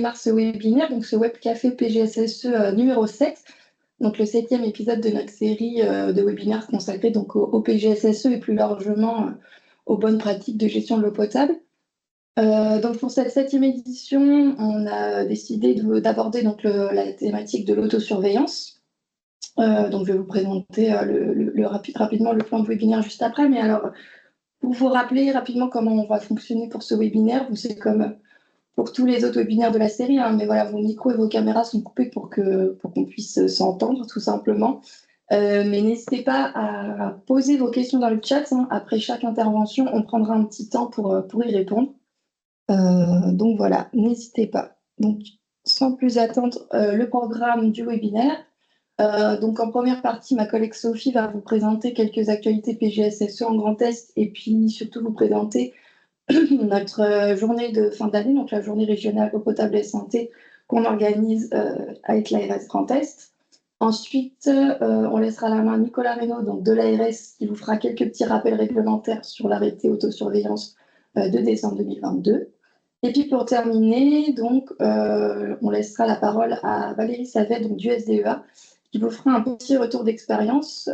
démarre ce webinaire, donc ce webcafé PGSSE numéro 7, donc le 7e épisode de notre série de webinaires consacrés donc au PGSSE et plus largement aux bonnes pratiques de gestion de l'eau potable. Donc pour cette 7e édition, on a décidé d'aborder donc la thématique de l'autosurveillance. Donc je vais vous présenter rapidement le plan de webinaire juste après, mais alors pour vous rappeler rapidement comment on va fonctionner pour ce webinaire, c'est comme pour tous les autres webinaires de la série, hein, mais voilà, vos micros et vos caméras sont coupés pour qu'on puisse s'entendre tout simplement. Mais n'hésitez pas à poser vos questions dans le chat, hein. Après chaque intervention, on prendra un petit temps pour y répondre. Donc voilà, n'hésitez pas. Donc sans plus attendre, le programme du webinaire. Donc en première partie, ma collègue Sophie va vous présenter quelques actualités PGSSE en Grand Est et puis surtout vous présenter notre journée de fin d'année, donc la journée régionale eau potable et santé qu'on organise avec l'ARS Grand Est. Ensuite, on laissera la main à Nicolas Reynaud, donc de l'ARS, qui vous fera quelques petits rappels réglementaires sur l'arrêté autosurveillance de décembre 2022. Et puis pour terminer, donc, on laissera la parole à Valérie Savet, donc du SDEA, qui vous fera un petit retour d'expérience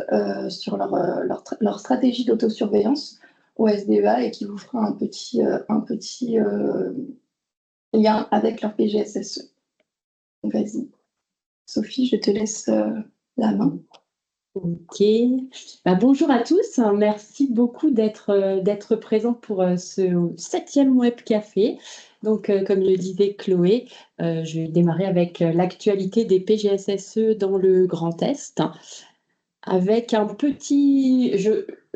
sur leur stratégie d'autosurveillance au SDEA et qui vous fera un petit lien avec leur PGSSE. Donc vas-y, Sophie, je te laisse la main. Ok. Bonjour à tous. Merci beaucoup d'être présente pour ce 7e Web Café. Donc, comme le disait Chloé, je vais démarrer avec l'actualité des PGSSE dans le Grand Est. Avec un petit...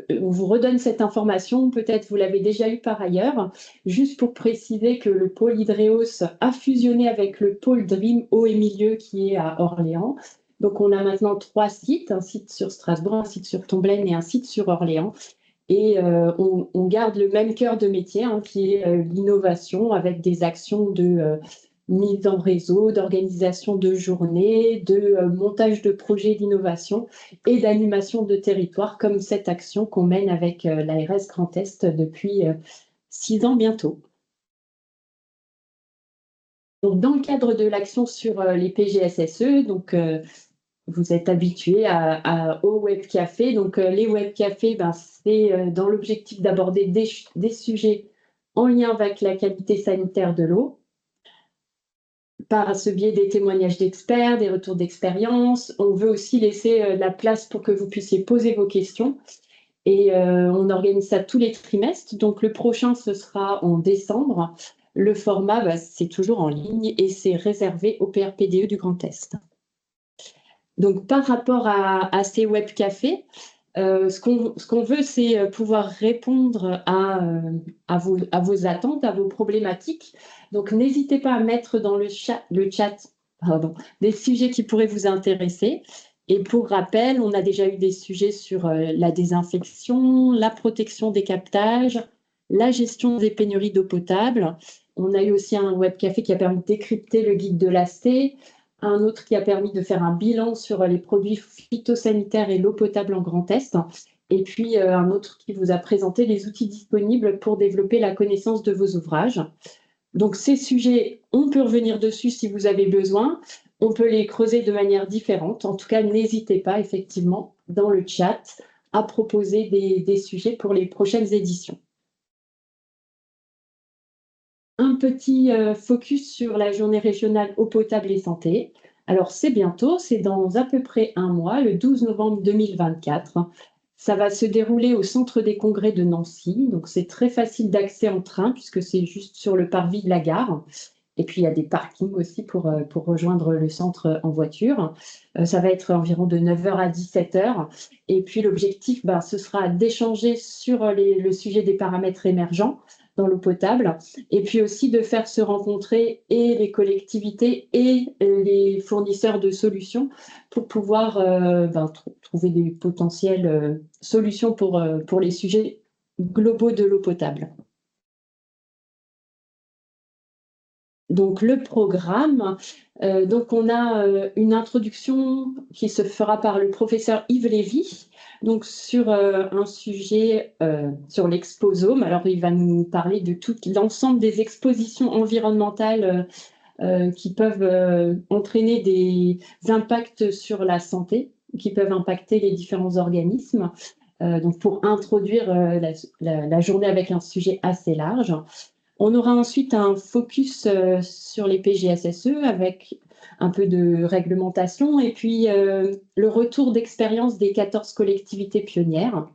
On vous redonne cette information, peut-être vous l'avez déjà eu par ailleurs, juste pour préciser que le pôle Hydréos a fusionné avec le pôle Dream Eau et Milieu qui est à Orléans. Donc, on a maintenant 3 sites, un site sur Strasbourg, un site sur Tomblaine et un site sur Orléans. Et on garde le même cœur de métier, hein, qui est l'innovation avec des actions de mise en réseau, d'organisation de journées, de montage de projets d'innovation et d'animation de territoire, comme cette action qu'on mène avec l'ARS Grand Est depuis 6 ans bientôt. Donc, dans le cadre de l'action sur les PGSSE, donc, vous êtes habitués au webcafé. Donc, les webcafés, c'est dans l'objectif d'aborder des sujets en lien avec la qualité sanitaire de l'eau, par ce biais des témoignages d'experts, des retours d'expérience. On veut aussi laisser la place pour que vous puissiez poser vos questions. Et on organise ça tous les trimestres. Donc, le prochain, ce sera en décembre. Le format, c'est toujours en ligne et c'est réservé au PRPDE du Grand Est. Donc, par rapport à ces webcafés, ce qu'on veut, c'est pouvoir répondre à vos attentes, à vos problématiques. Donc, n'hésitez pas à mettre dans le chat des sujets qui pourraient vous intéresser. Et pour rappel, on a déjà eu des sujets sur la désinfection, la protection des captages, la gestion des pénuries d'eau potable. On a eu aussi un webcafé qui a permis de décrypter le guide de l'AST, un autre qui a permis de faire un bilan sur les produits phytosanitaires et l'eau potable en Grand Est, et puis un autre qui vous a présenté les outils disponibles pour développer la connaissance de vos ouvrages. Donc ces sujets, on peut revenir dessus si vous avez besoin, on peut les creuser de manière différente. En tout cas, n'hésitez pas effectivement dans le chat à proposer des sujets pour les prochaines éditions. Un petit focus sur la journée régionale eau potable et santé. Alors, c'est bientôt, c'est dans à peu près un mois, le 12 novembre 2024. Ça va se dérouler au Centre des Congrès de Nancy. Donc, c'est très facile d'accès en train puisque c'est juste sur le parvis de la gare. Et puis, il y a des parkings aussi pour rejoindre le centre en voiture. Ça va être environ de 9h à 17h. Et puis, l'objectif, ce sera d'échanger sur le sujet des paramètres émergents dans l'eau potable, et puis aussi de faire se rencontrer et les collectivités et les fournisseurs de solutions pour pouvoir trouver des potentielles solutions pour les sujets globaux de l'eau potable. Donc, le programme, donc on a une introduction qui se fera par le professeur Yves Lévy, donc sur un sujet sur l'exposome. Alors, il va nous parler de tout l'ensemble des expositions environnementales qui peuvent entraîner des impacts sur la santé, qui peuvent impacter les différents organismes. Donc pour introduire la journée avec un sujet assez large. On aura ensuite un focus sur les PGSSE avec un peu de réglementation et puis le retour d'expérience des 14 collectivités pionnières.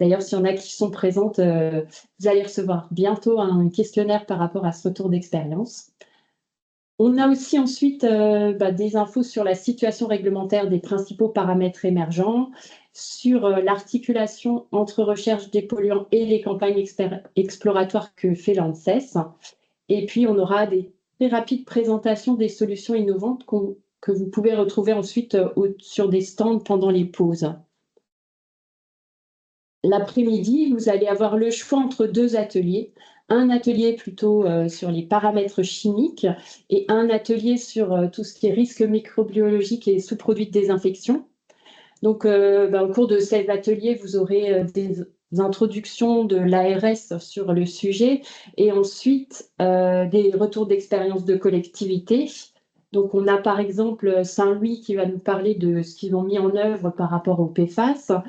D'ailleurs, s'il y en a qui sont présentes, vous allez recevoir bientôt un questionnaire par rapport à ce retour d'expérience. On a aussi ensuite des infos sur la situation réglementaire des principaux paramètres émergents, sur l'articulation entre recherche des polluants et les campagnes exploratoires que fait l'ANSES. Et puis, on aura des très rapides présentations des solutions innovantes que vous pouvez retrouver ensuite sur des stands pendant les pauses. L'après-midi, vous allez avoir le choix entre 2 ateliers. Un atelier plutôt sur les paramètres chimiques et un atelier sur tout ce qui est risques microbiologiques et sous-produits de désinfection. Donc, au cours de ces ateliers, vous aurez des introductions de l'ARS sur le sujet et ensuite des retours d'expérience de collectivité. Donc, on a par exemple Saint-Louis qui va nous parler de ce qu'ils ont mis en œuvre par rapport au PFAS.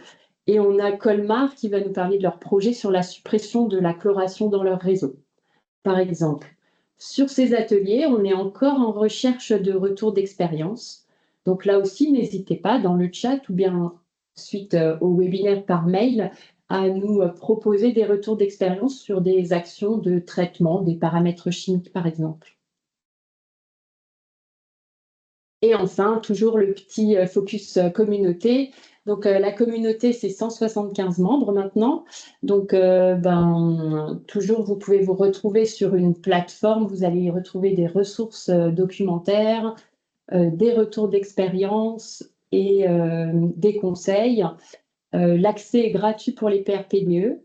Et on a Colmar qui va nous parler de leur projet sur la suppression de la chloration dans leur réseau, par exemple. Sur ces ateliers, on est encore en recherche de retour d'expérience. Donc là aussi, n'hésitez pas dans le chat ou bien suite au webinaire par mail à nous proposer des retours d'expérience sur des actions de traitement, des paramètres chimiques, par exemple. Et enfin, toujours le petit focus communauté. Donc, la communauté, c'est 175 membres maintenant. Donc, toujours, vous pouvez vous retrouver sur une plateforme. Vous allez y retrouver des ressources documentaires, des retours d'expérience et des conseils. L'accès est gratuit pour les PRPDE.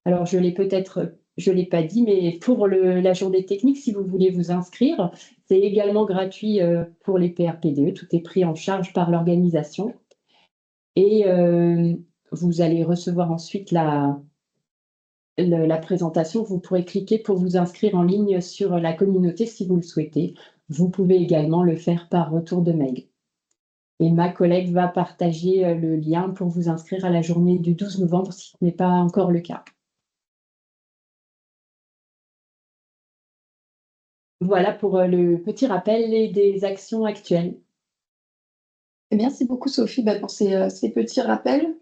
Alors, je l'ai pas dit, mais pour la journée technique, si vous voulez vous inscrire, c'est également gratuit pour les PRPDE. Tout est pris en charge par l'organisation. Et vous allez recevoir ensuite la présentation. Vous pourrez cliquer pour vous inscrire en ligne sur la communauté si vous le souhaitez. Vous pouvez également le faire par retour de mail. Et ma collègue va partager le lien pour vous inscrire à la journée du 12 novembre si ce n'est pas encore le cas. Voilà pour le petit rappel et des actions actuelles. Merci beaucoup Sophie pour ces petits rappels.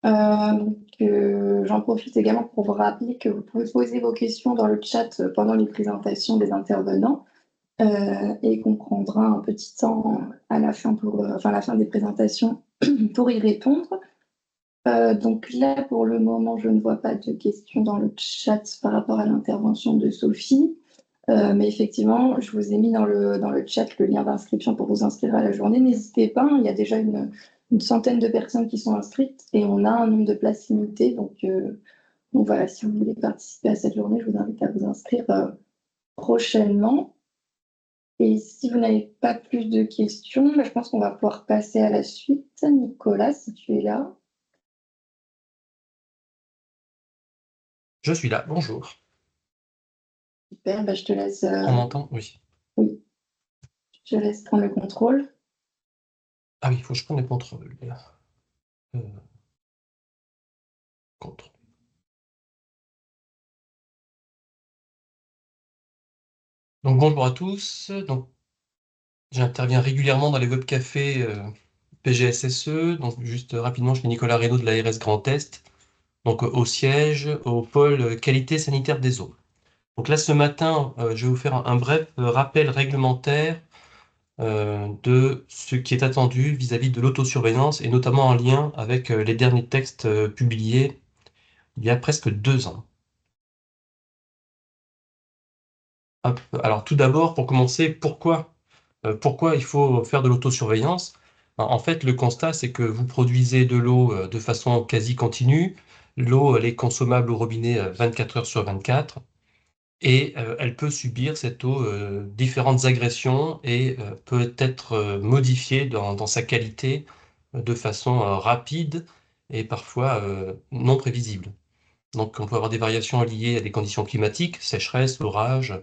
Que j'en profite également pour vous rappeler que vous pouvez poser vos questions dans le chat pendant les présentations des intervenants et qu'on prendra un petit temps à la fin à la fin des présentations pour y répondre. Donc là, pour le moment, je ne vois pas de questions dans le chat par rapport à l'intervention de Sophie. Mais effectivement, je vous ai mis dans le chat le lien d'inscription pour vous inscrire à la journée. N'hésitez pas, il y a déjà une centaine de personnes qui sont inscrites et on a un nombre de places limité. Donc voilà, si vous voulez participer à cette journée, je vous invite à vous inscrire prochainement. Et si vous n'avez pas plus de questions, je pense qu'on va pouvoir passer à la suite. Nicolas, si tu es là. Je suis là, bonjour. Super, je te laisse. On m'entend? Oui. Oui. Je te laisse prendre le contrôle. Ah oui, il faut que je prenne le contrôle. Contrôle. Donc bonjour à tous. Donc, j'interviens régulièrement dans les webcafés PGSSE. Donc juste rapidement, je suis Nicolas Reynaud de l'ARS Grand Est. Donc au siège, au pôle qualité sanitaire des eaux. Donc là ce matin, je vais vous faire un bref rappel réglementaire de ce qui est attendu vis-à-vis de l'autosurveillance et notamment en lien avec les derniers textes publiés il y a presque 2 ans. Hop. Alors tout d'abord, pour commencer, pourquoi il faut faire de l'autosurveillance? En fait, le constat, c'est que vous produisez de l'eau de façon quasi continue. L'eau, elle est consommable au robinet 24 heures sur 24 et elle peut subir, cette eau, différentes agressions et peut être modifiée dans sa qualité de façon rapide et parfois non prévisible. Donc on peut avoir des variations liées à des conditions climatiques, sécheresse, orage,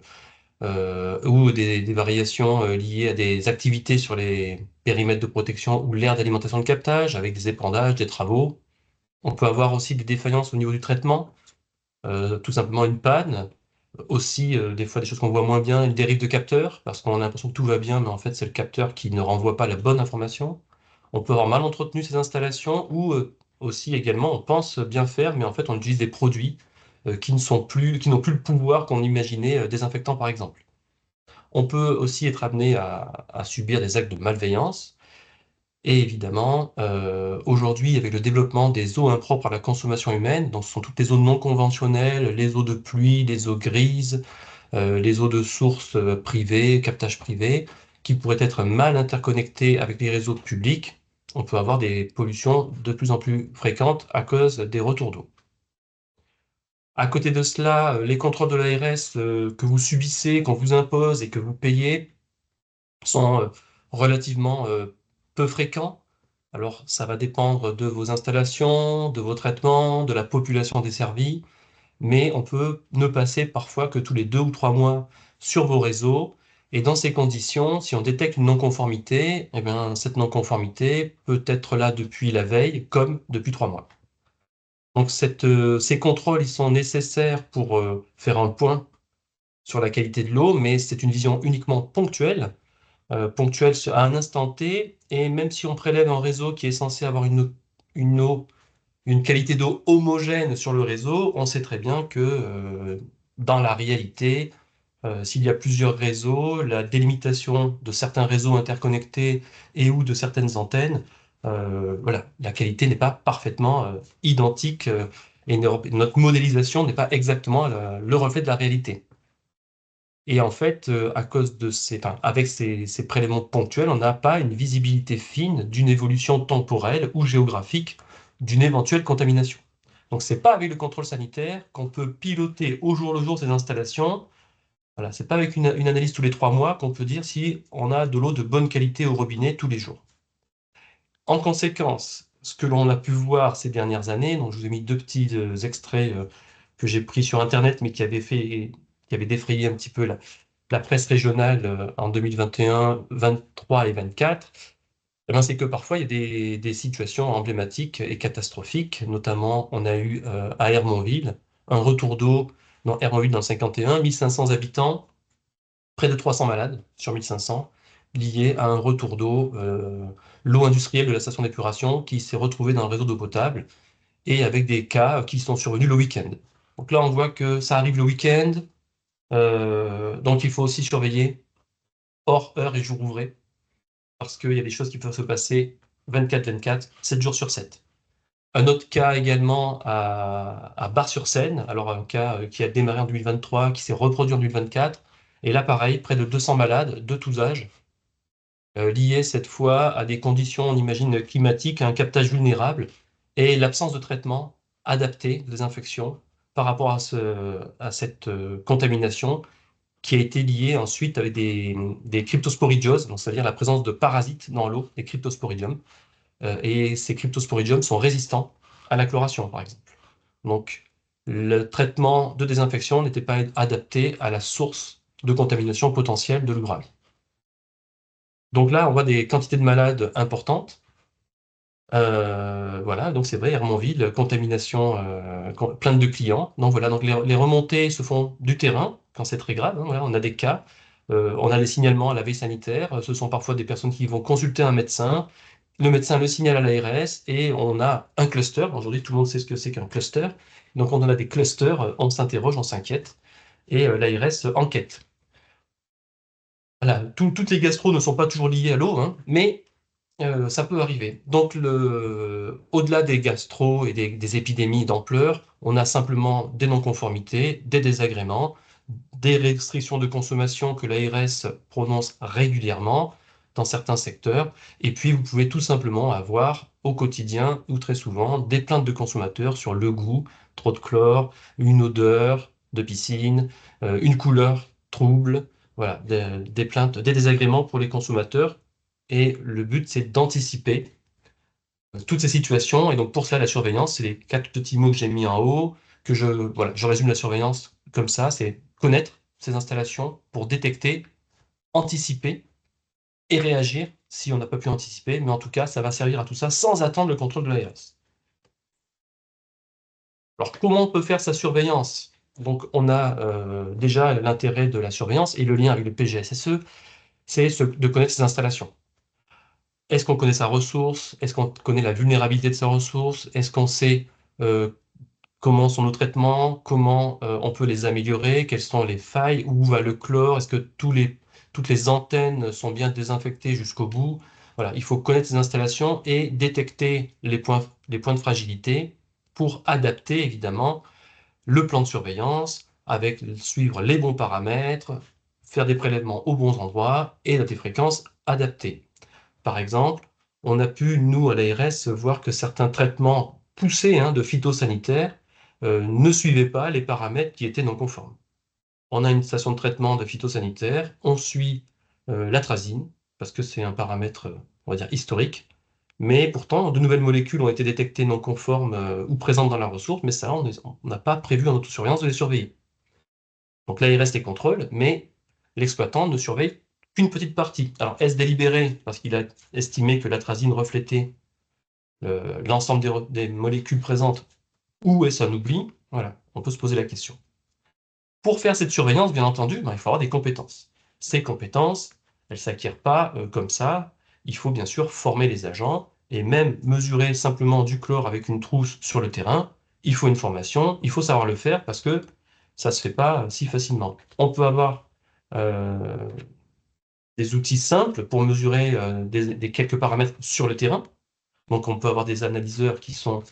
ou des variations liées à des activités sur les périmètres de protection ou l'aire d'alimentation de captage, avec des épandages, des travaux. On peut avoir aussi des défaillances au niveau du traitement, tout simplement une panne. Aussi, des fois, des choses qu'on voit moins bien, une dérive de capteur, parce qu'on a l'impression que tout va bien, mais en fait, c'est le capteur qui ne renvoie pas la bonne information. On peut avoir mal entretenu ces installations, ou aussi également, on pense bien faire, mais en fait, on utilise des produits qui n'ont plus le pouvoir qu'on imaginait, désinfectants par exemple. On peut aussi être amené à subir des actes de malveillance. Et évidemment, aujourd'hui, avec le développement des eaux impropres à la consommation humaine, donc ce sont toutes les eaux non conventionnelles, les eaux de pluie, les eaux grises, les eaux de source privées, captage privé, qui pourraient être mal interconnectées avec les réseaux publics, on peut avoir des pollutions de plus en plus fréquentes à cause des retours d'eau. À côté de cela, les contrôles de l'ARS que vous subissez, qu'on vous impose et que vous payez sont relativement peu fréquents. Alors, ça va dépendre de vos installations, de vos traitements, de la population desservie, mais on peut ne passer parfois que tous les 2 ou 3 mois sur vos réseaux. Et dans ces conditions, si on détecte une non-conformité, eh bien, cette non-conformité peut être là depuis la veille comme depuis 3 mois. Donc ces contrôles, ils sont nécessaires pour faire un point sur la qualité de l'eau, mais c'est une vision uniquement ponctuelle à un instant T. Et même si on prélève un réseau qui est censé avoir une qualité d'eau homogène sur le réseau, on sait très bien que dans la réalité, s'il y a plusieurs réseaux, la délimitation de certains réseaux interconnectés et ou de certaines antennes, voilà, la qualité n'est pas parfaitement identique et notre modélisation n'est pas exactement le reflet de la réalité. Et en fait, à cause de avec ces prélèvements ponctuels, on n'a pas une visibilité fine d'une évolution temporelle ou géographique d'une éventuelle contamination. Donc, c'est pas avec le contrôle sanitaire qu'on peut piloter au jour le jour ces installations. Voilà, c'est pas avec une analyse tous les 3 mois qu'on peut dire si on a de l'eau de bonne qualité au robinet tous les jours. En conséquence, ce que l'on a pu voir ces dernières années, donc je vous ai mis 2 petits extraits que j'ai pris sur Internet, mais qui avaient défrayé un petit peu la presse régionale en 2021, 23 et 24, eh ben, c'est que parfois il y a des situations emblématiques et catastrophiques. Notamment, on a eu à Hermonville un retour d'eau dans Hermonville dans le 51, 1500 habitants, près de 300 malades sur 1500, liés à un retour d'eau, l'eau industrielle de la station d'épuration qui s'est retrouvée dans le réseau d'eau potable et avec des cas qui sont survenus le week-end. Donc là, on voit que ça arrive le week-end, donc il faut aussi surveiller hors heure et jour ouvrés, parce qu'il y a des choses qui peuvent se passer 24/24, 7 jours sur 7. Un autre cas également à Bar-sur-Seine, alors un cas qui a démarré en 2023, qui s'est reproduit en 2024, et là pareil, près de 200 malades de tous âges, liés cette fois à des conditions, on imagine, climatiques, à un captage vulnérable, et l'absence de traitement adapté de désinfection par rapport à cette contamination qui a été liée ensuite avec des cryptosporidioses, donc c'est-à-dire la présence de parasites dans l'eau, des cryptosporidiums. Et ces cryptosporidiums sont résistants à la chloration, par exemple. Donc, le traitement de désinfection n'était pas adapté à la source de contamination potentielle de l'ouvrage. Donc là, on voit des quantités de malades importantes. Voilà, donc c'est vrai, Hermonville, contamination, plainte de clients. Donc voilà, donc les remontées se font du terrain, quand c'est très grave, hein, voilà, on a des cas, on a des signalements à la veille sanitaire, ce sont parfois des personnes qui vont consulter un médecin, le médecin le signale à l'ARS et on a un cluster. Aujourd'hui, tout le monde sait ce que c'est qu'un cluster. Donc on en a des clusters, on s'interroge, on s'inquiète et l'ARS enquête. Voilà, toutes les gastros ne sont pas toujours liées à l'eau, hein, mais ça peut arriver. Donc, au-delà des gastro et des épidémies d'ampleur, on a simplement des non-conformités, des désagréments, des restrictions de consommation que l'ARS prononce régulièrement dans certains secteurs. Et puis, vous pouvez tout simplement avoir au quotidien ou très souvent des plaintes de consommateurs sur le goût, trop de chlore, une odeur de piscine, une couleur trouble. Voilà, des plaintes, des désagréments pour les consommateurs. Et le but, c'est d'anticiper toutes ces situations. Et donc, pour ça, la surveillance, c'est les 4 petits mots que j'ai mis en haut, voilà, je résume la surveillance comme ça, c'est connaître ces installations pour détecter, anticiper et réagir si on n'a pas pu anticiper, mais en tout cas, ça va servir à tout ça sans attendre le contrôle de l'ARS. Alors, comment on peut faire sa surveillance? Donc, on a déjà l'intérêt de la surveillance et le lien avec le PGSSE, c'est de connaître ses installations. Est-ce qu'on connaît sa ressource? Est-ce qu'on connaît la vulnérabilité de sa ressource? Est-ce qu'on sait comment sont nos traitements? Comment on peut les améliorer? Quelles sont les failles? Où va le chlore? Est-ce que toutes les antennes sont bien désinfectées jusqu'au bout? Voilà, il faut connaître ces installations et détecter les points de fragilité pour adapter évidemment le plan de surveillance avec suivre les bons paramètres, faire des prélèvements aux bons endroits et à des fréquences adaptées. Par exemple, on a pu, nous, à l'ARS, voir que certains traitements poussés de phytosanitaires ne suivaient pas les paramètres qui étaient non conformes. On a une station de traitement de phytosanitaires, on suit l'atrazine, parce que c'est un paramètre, on va dire, historique, mais pourtant, de nouvelles molécules ont été détectées non conformes ou présentes dans la ressource, mais ça, on n'a pas prévu en autosurveillance de les surveiller. Donc l'ARS les contrôle, mais l'exploitant ne surveille qu'une petite partie. Alors, est-ce délibéré parce qu'il a estimé que l'atrazine reflétait l'ensemble des molécules présentes, ou est-ce un oubli? Voilà, on peut se poser la question. Pour faire cette surveillance, bien entendu, il faut avoir des compétences. Ces compétences, elles ne s'acquièrent pas comme ça. Il faut bien sûr former les agents, et même mesurer simplement du chlore avec une trousse sur le terrain, il faut une formation, il faut savoir le faire parce que ça ne se fait pas si facilement. On peut avoir des outils simples pour mesurer des quelques paramètres sur le terrain. Donc on peut avoir des analyseurs qui sont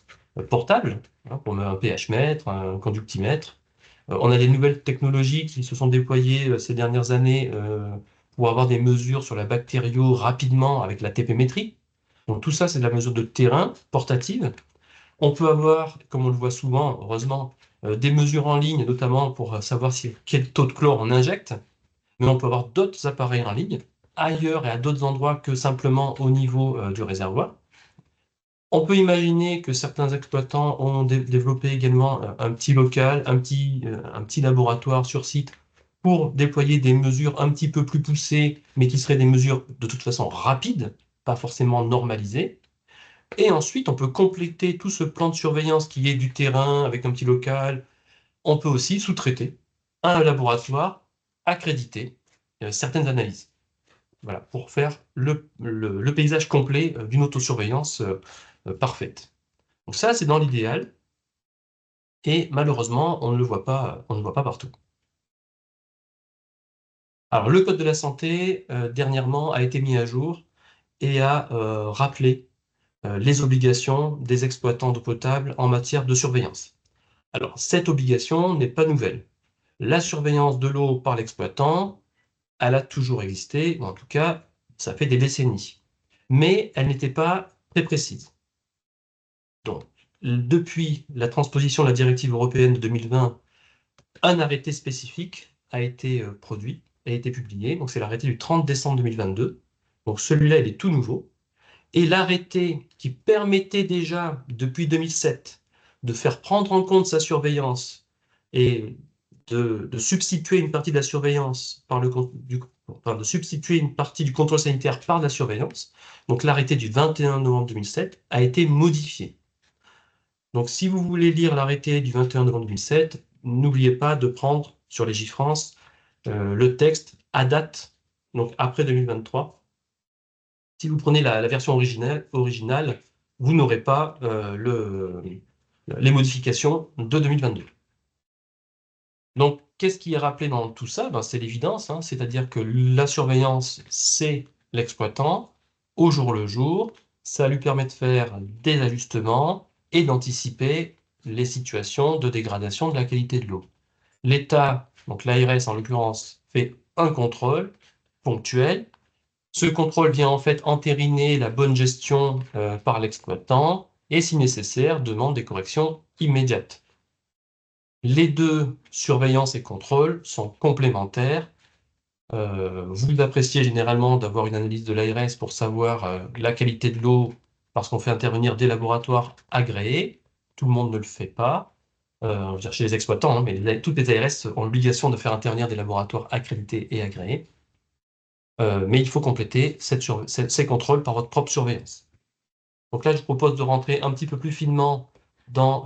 portables, comme un pH-mètre, un conductimètre. On a des nouvelles technologies qui se sont déployées ces dernières années pour avoir des mesures sur la bactério rapidement avec la TP-métrie. Donc tout ça, c'est de la mesure de terrain portative. On peut avoir, comme on le voit souvent, heureusement, des mesures en ligne, notamment pour savoir quel taux de chlore on injecte. Mais on peut avoir d'autres appareils en ligne, ailleurs et à d'autres endroits que simplement au niveau du réservoir. On peut imaginer que certains exploitants ont développé également un petit local, un petit laboratoire sur site pour déployer des mesures un petit peu plus poussées, mais qui seraient des mesures de toute façon rapides, pas forcément normalisées. Et ensuite, on peut compléter tout ce plan de surveillance qui est du terrain avec un petit local. On peut aussi sous-traiter à un laboratoire accrédité certaines analyses. Voilà, pour faire le paysage complet d'une autosurveillance parfaite. Donc ça, c'est dans l'idéal, et malheureusement, on ne le voit pas partout. Alors, le Code de la santé, dernièrement, a été mis à jour et a rappelé les obligations des exploitants d'eau potable en matière de surveillance. Alors, cette obligation n'est pas nouvelle. La surveillance de l'eau par l'exploitant, elle a toujours existé, ou en tout cas, ça fait des décennies. Mais elle n'était pas très précise. Donc, depuis la transposition de la directive européenne de 2020, un arrêté spécifique a été produit, a été publié. Donc, c'est l'arrêté du 30 décembre 2022. Donc, celui-là, il est tout nouveau. Et l'arrêté qui permettait déjà, depuis 2007, de faire prendre en compte sa surveillance et de substituer une partie de la surveillance de substituer une partie du contrôle sanitaire par la surveillance. Donc l'arrêté du 21 novembre 2007 a été modifié. Donc si vous voulez lire l'arrêté du 21 novembre 2007, n'oubliez pas de prendre sur Légifrance le texte à date, donc après 2023. Si vous prenez la version originale, vous n'aurez pas les modifications de 2022. Donc, qu'est-ce qui est rappelé dans tout ça? C'est l'évidence, c'est-à-dire que la surveillance, c'est l'exploitant au jour le jour. Ça lui permet de faire des ajustements et d'anticiper les situations de dégradation de la qualité de l'eau. L'État, donc l'ARS en l'occurrence, fait un contrôle ponctuel. Ce contrôle vient en fait entériner la bonne gestion par l'exploitant et, si nécessaire, demande des corrections immédiates. Les deux, surveillance et contrôle, sont complémentaires. Vous appréciez généralement d'avoir une analyse de l'ARS pour savoir la qualité de l'eau parce qu'on fait intervenir des laboratoires agréés. Tout le monde ne le fait pas. on va dire chez les exploitants, hein, mais toutes les ARS ont l'obligation de faire intervenir des laboratoires accrédités et agréés. Mais il faut compléter ces contrôles par votre propre surveillance. Donc là, je vous propose de rentrer un petit peu plus finement dans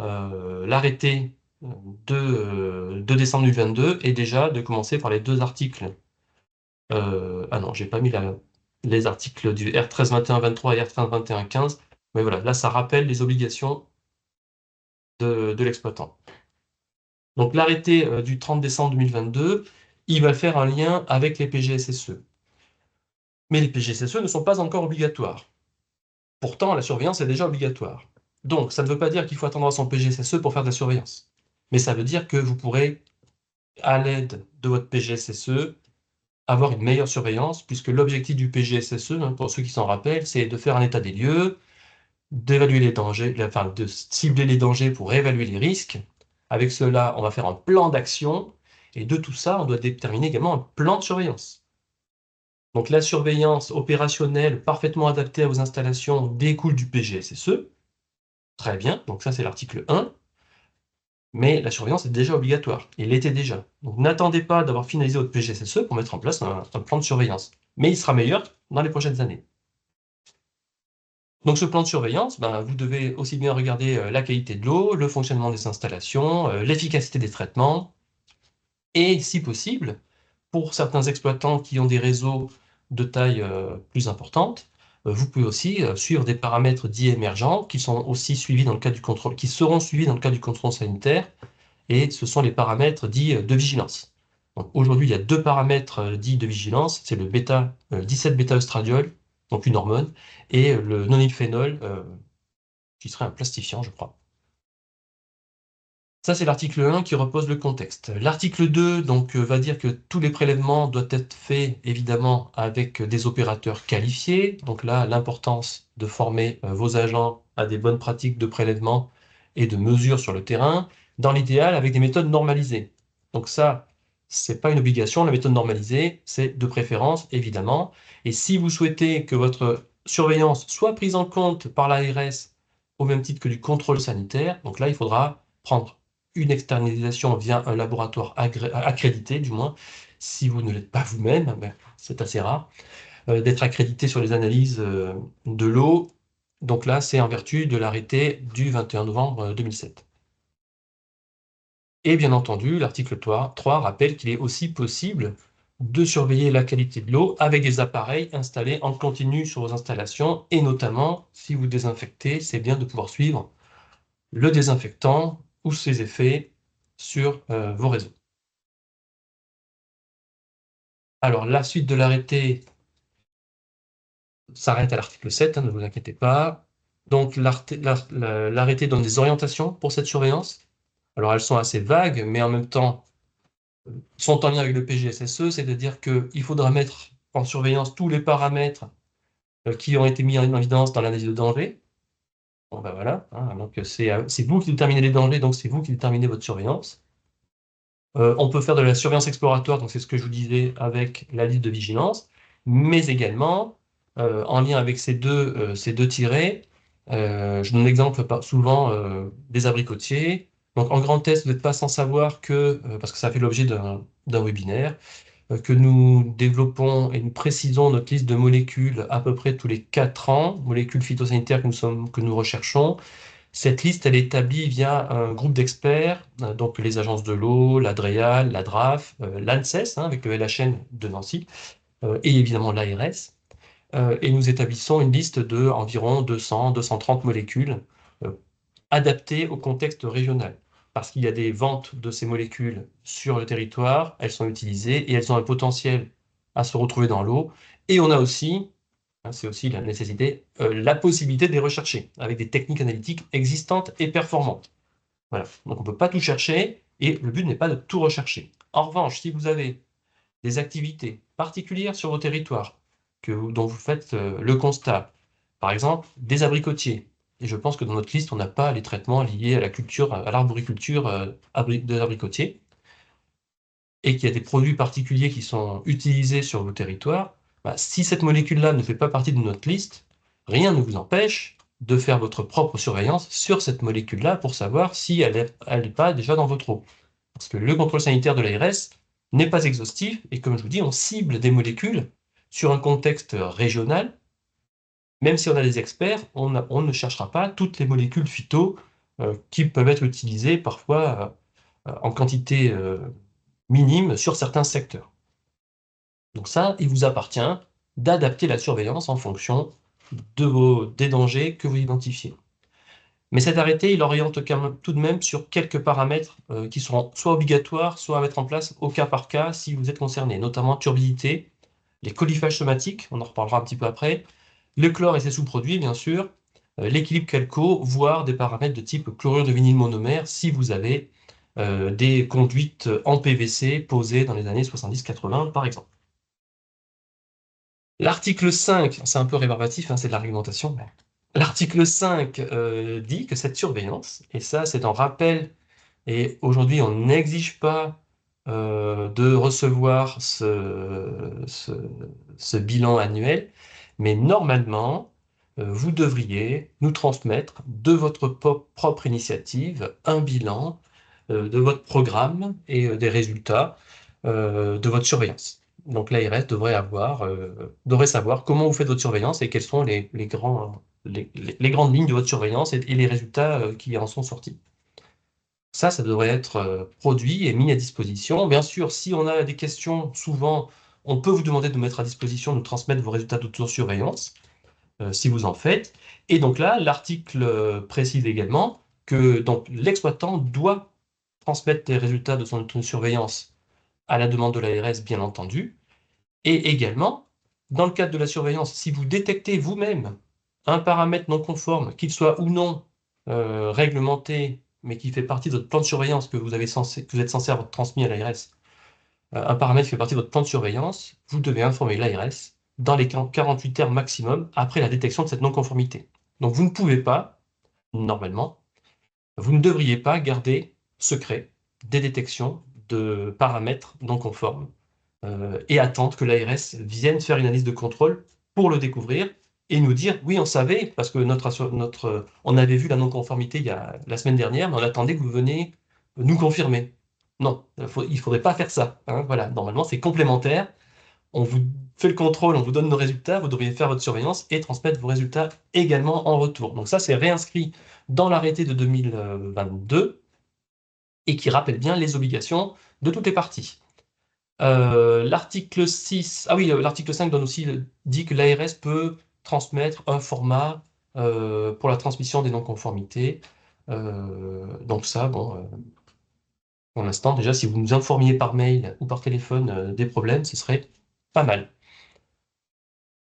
l'arrêté de décembre 2022 et déjà de commencer par les 2 articles. Ah non, j'ai pas mis les articles du R13 21-23 et R13 21-15, mais voilà, là, ça rappelle les obligations de l'exploitant. Donc l'arrêté du 30 décembre 2022, il va faire un lien avec les PGSSE. Mais les PGSSE ne sont pas encore obligatoires. Pourtant, la surveillance est déjà obligatoire. Donc, ça ne veut pas dire qu'il faut attendre son PGSSE pour faire de la surveillance. Mais ça veut dire que vous pourrez, à l'aide de votre PGSSE, avoir une meilleure surveillance, puisque l'objectif du PGSSE, hein, pour ceux qui s'en rappellent, c'est de faire un état des lieux, d'évaluer les dangers, enfin, de cibler les dangers pour évaluer les risques. Avec cela, on va faire un plan d'action, et de tout ça, on doit déterminer également un plan de surveillance. Donc la surveillance opérationnelle parfaitement adaptée à vos installations découle du PGSSE. Très bien, donc ça c'est l'article 1. Mais la surveillance est déjà obligatoire, et l'était déjà. Donc n'attendez pas d'avoir finalisé votre PGSSE pour mettre en place un plan de surveillance. Mais il sera meilleur dans les prochaines années. Donc ce plan de surveillance, vous devez aussi bien regarder la qualité de l'eau, le fonctionnement des installations, l'efficacité des traitements, et si possible, pour certains exploitants qui ont des réseaux de taille plus importante, vous pouvez aussi suivre des paramètres dits émergents qui sont aussi suivis dans le cadre du contrôle, qui seront suivis dans le cadre du contrôle sanitaire, et ce sont les paramètres dits de vigilance. Aujourd'hui, il y a 2 paramètres dits de vigilance, c'est le 17-bêta-œstradiol, donc une hormone, et le nonylphénol, qui serait un plastifiant, je crois. Ça, c'est l'article 1 qui repose le contexte. L'article 2 donc, va dire que tous les prélèvements doivent être faits, évidemment, avec des opérateurs qualifiés. Donc là, l'importance de former vos agents à des bonnes pratiques de prélèvement et de mesure sur le terrain, dans l'idéal, avec des méthodes normalisées. Donc ça, c'est pas une obligation. La méthode normalisée, c'est de préférence, évidemment. Et si vous souhaitez que votre surveillance soit prise en compte par l'ARS au même titre que du contrôle sanitaire, donc là, il faudra prendre une externalisation via un laboratoire accrédité, du moins, si vous ne l'êtes pas vous-même, c'est assez rare, d'être accrédité sur les analyses de l'eau. Donc là, c'est en vertu de l'arrêté du 21 novembre 2007. Et bien entendu, l'article 3 rappelle qu'il est aussi possible de surveiller la qualité de l'eau avec des appareils installés en continu sur vos installations, et notamment, si vous désinfectez, c'est bien de pouvoir suivre le désinfectant ou ses effets sur vos réseaux. Alors, la suite de l'arrêté s'arrête à l'article 7, ne vous inquiétez pas. Donc, l'arrêté donne des orientations pour cette surveillance. Alors, elles sont assez vagues, mais en même temps, sont en lien avec le PGSSE, c'est-à-dire qu'il faudra mettre en surveillance tous les paramètres qui ont été mis en évidence dans l'analyse de danger. Bon, voilà, hein, donc c'est vous qui déterminez les dangers, donc c'est vous qui déterminez votre surveillance. On peut faire de la surveillance exploratoire, donc c'est ce que je vous disais avec la liste de vigilance, mais également, en lien avec ces deux tirets, je donne l'exemple souvent des abricotiers. Donc en grand test, vous n'êtes pas sans savoir que, parce que ça fait l'objet d'un webinaire, que nous développons et nous précisons notre liste de molécules à peu près tous les 4 ans, molécules phytosanitaires que nous recherchons. Cette liste, elle est établie via un groupe d'experts, donc les agences de l'eau, l'ADREAL, la DRAF, l'ANSES, avec le LHN de Nancy, et évidemment l'ARS. Et nous établissons une liste de environ 200-230 molécules adaptées au contexte régional. Parce qu'il y a des ventes de ces molécules sur le territoire, elles sont utilisées et elles ont un potentiel à se retrouver dans l'eau. Et on a aussi, c'est aussi la nécessité, la possibilité de les rechercher avec des techniques analytiques existantes et performantes. Voilà. Donc on ne peut pas tout chercher et le but n'est pas de tout rechercher. En revanche, si vous avez des activités particulières sur vos territoires dont vous faites le constat, par exemple des abricotiers, et je pense que dans notre liste, on n'a pas les traitements liés à la culture, à l'arboriculture des abricotiers, et qu'il y a des produits particuliers qui sont utilisés sur vos territoires, si cette molécule-là ne fait pas partie de notre liste, rien ne vous empêche de faire votre propre surveillance sur cette molécule-là pour savoir si elle n'est pas déjà dans votre eau. Parce que le contrôle sanitaire de l'ARS n'est pas exhaustif, et comme je vous dis, on cible des molécules sur un contexte régional. Même si on a des experts, on ne cherchera pas toutes les molécules phyto qui peuvent être utilisées parfois en quantité minime sur certains secteurs. Donc ça, il vous appartient d'adapter la surveillance en fonction des dangers que vous identifiez. Mais cet arrêté, il oriente tout de même sur quelques paramètres qui seront soit obligatoires, soit à mettre en place au cas par cas si vous êtes concerné, notamment turbidité, les colifages somatiques, on en reparlera un petit peu après, le chlore et ses sous-produits, bien sûr, l'équilibre calco, voire des paramètres de type chlorure de vinyle monomère si vous avez des conduites en PVC posées dans les années 70-80, par exemple. L'article 5, c'est un peu rébarbatif, hein, c'est de la réglementation, mais l'article 5 dit que cette surveillance, et ça c'est un rappel, et aujourd'hui on n'exige pas de recevoir ce bilan annuel, mais normalement, vous devriez nous transmettre de votre propre initiative un bilan de votre programme et des résultats de votre surveillance. Donc l'ARS devrait savoir comment vous faites votre surveillance et quelles sont les grandes lignes de votre surveillance et les résultats qui en sont sortis. Ça devrait être produit et mis à disposition. Bien sûr, si on a des questions, souvent, on peut vous demander de mettre à disposition, de transmettre vos résultats d'autosurveillance, si vous en faites. Et donc là, l'article précise également que l'exploitant doit transmettre les résultats de son autosurveillance à la demande de l'ARS, bien entendu. Et également, dans le cadre de la surveillance, si vous détectez vous-même un paramètre non conforme, qu'il soit ou non réglementé, mais qui fait partie de votre plan de surveillance que vous êtes censé avoir transmis à l'ARS, un paramètre qui fait partie de votre plan de surveillance, vous devez informer l'ARS dans les 48 heures maximum après la détection de cette non-conformité. Donc vous ne pouvez pas, normalement, vous ne devriez pas garder secret des détections de paramètres non conformes et attendre que l'ARS vienne faire une analyse de contrôle pour le découvrir et nous dire oui, on savait, parce que on avait vu la non-conformité la semaine dernière, mais on attendait que vous veniez nous confirmer. Non, il ne faudrait pas faire ça. Hein, voilà, normalement, c'est complémentaire. On vous fait le contrôle, on vous donne nos résultats, vous devriez faire votre surveillance et transmettre vos résultats également en retour. Donc ça, c'est réinscrit dans l'arrêté de 2022 et qui rappelle bien les obligations de toutes les parties. L'article 6, l'article 5 dit que l'ARS peut transmettre un format pour la transmission des non-conformités. Donc ça, bon, pour l'instant, déjà, si vous nous informiez par mail ou par téléphone des problèmes, ce serait pas mal.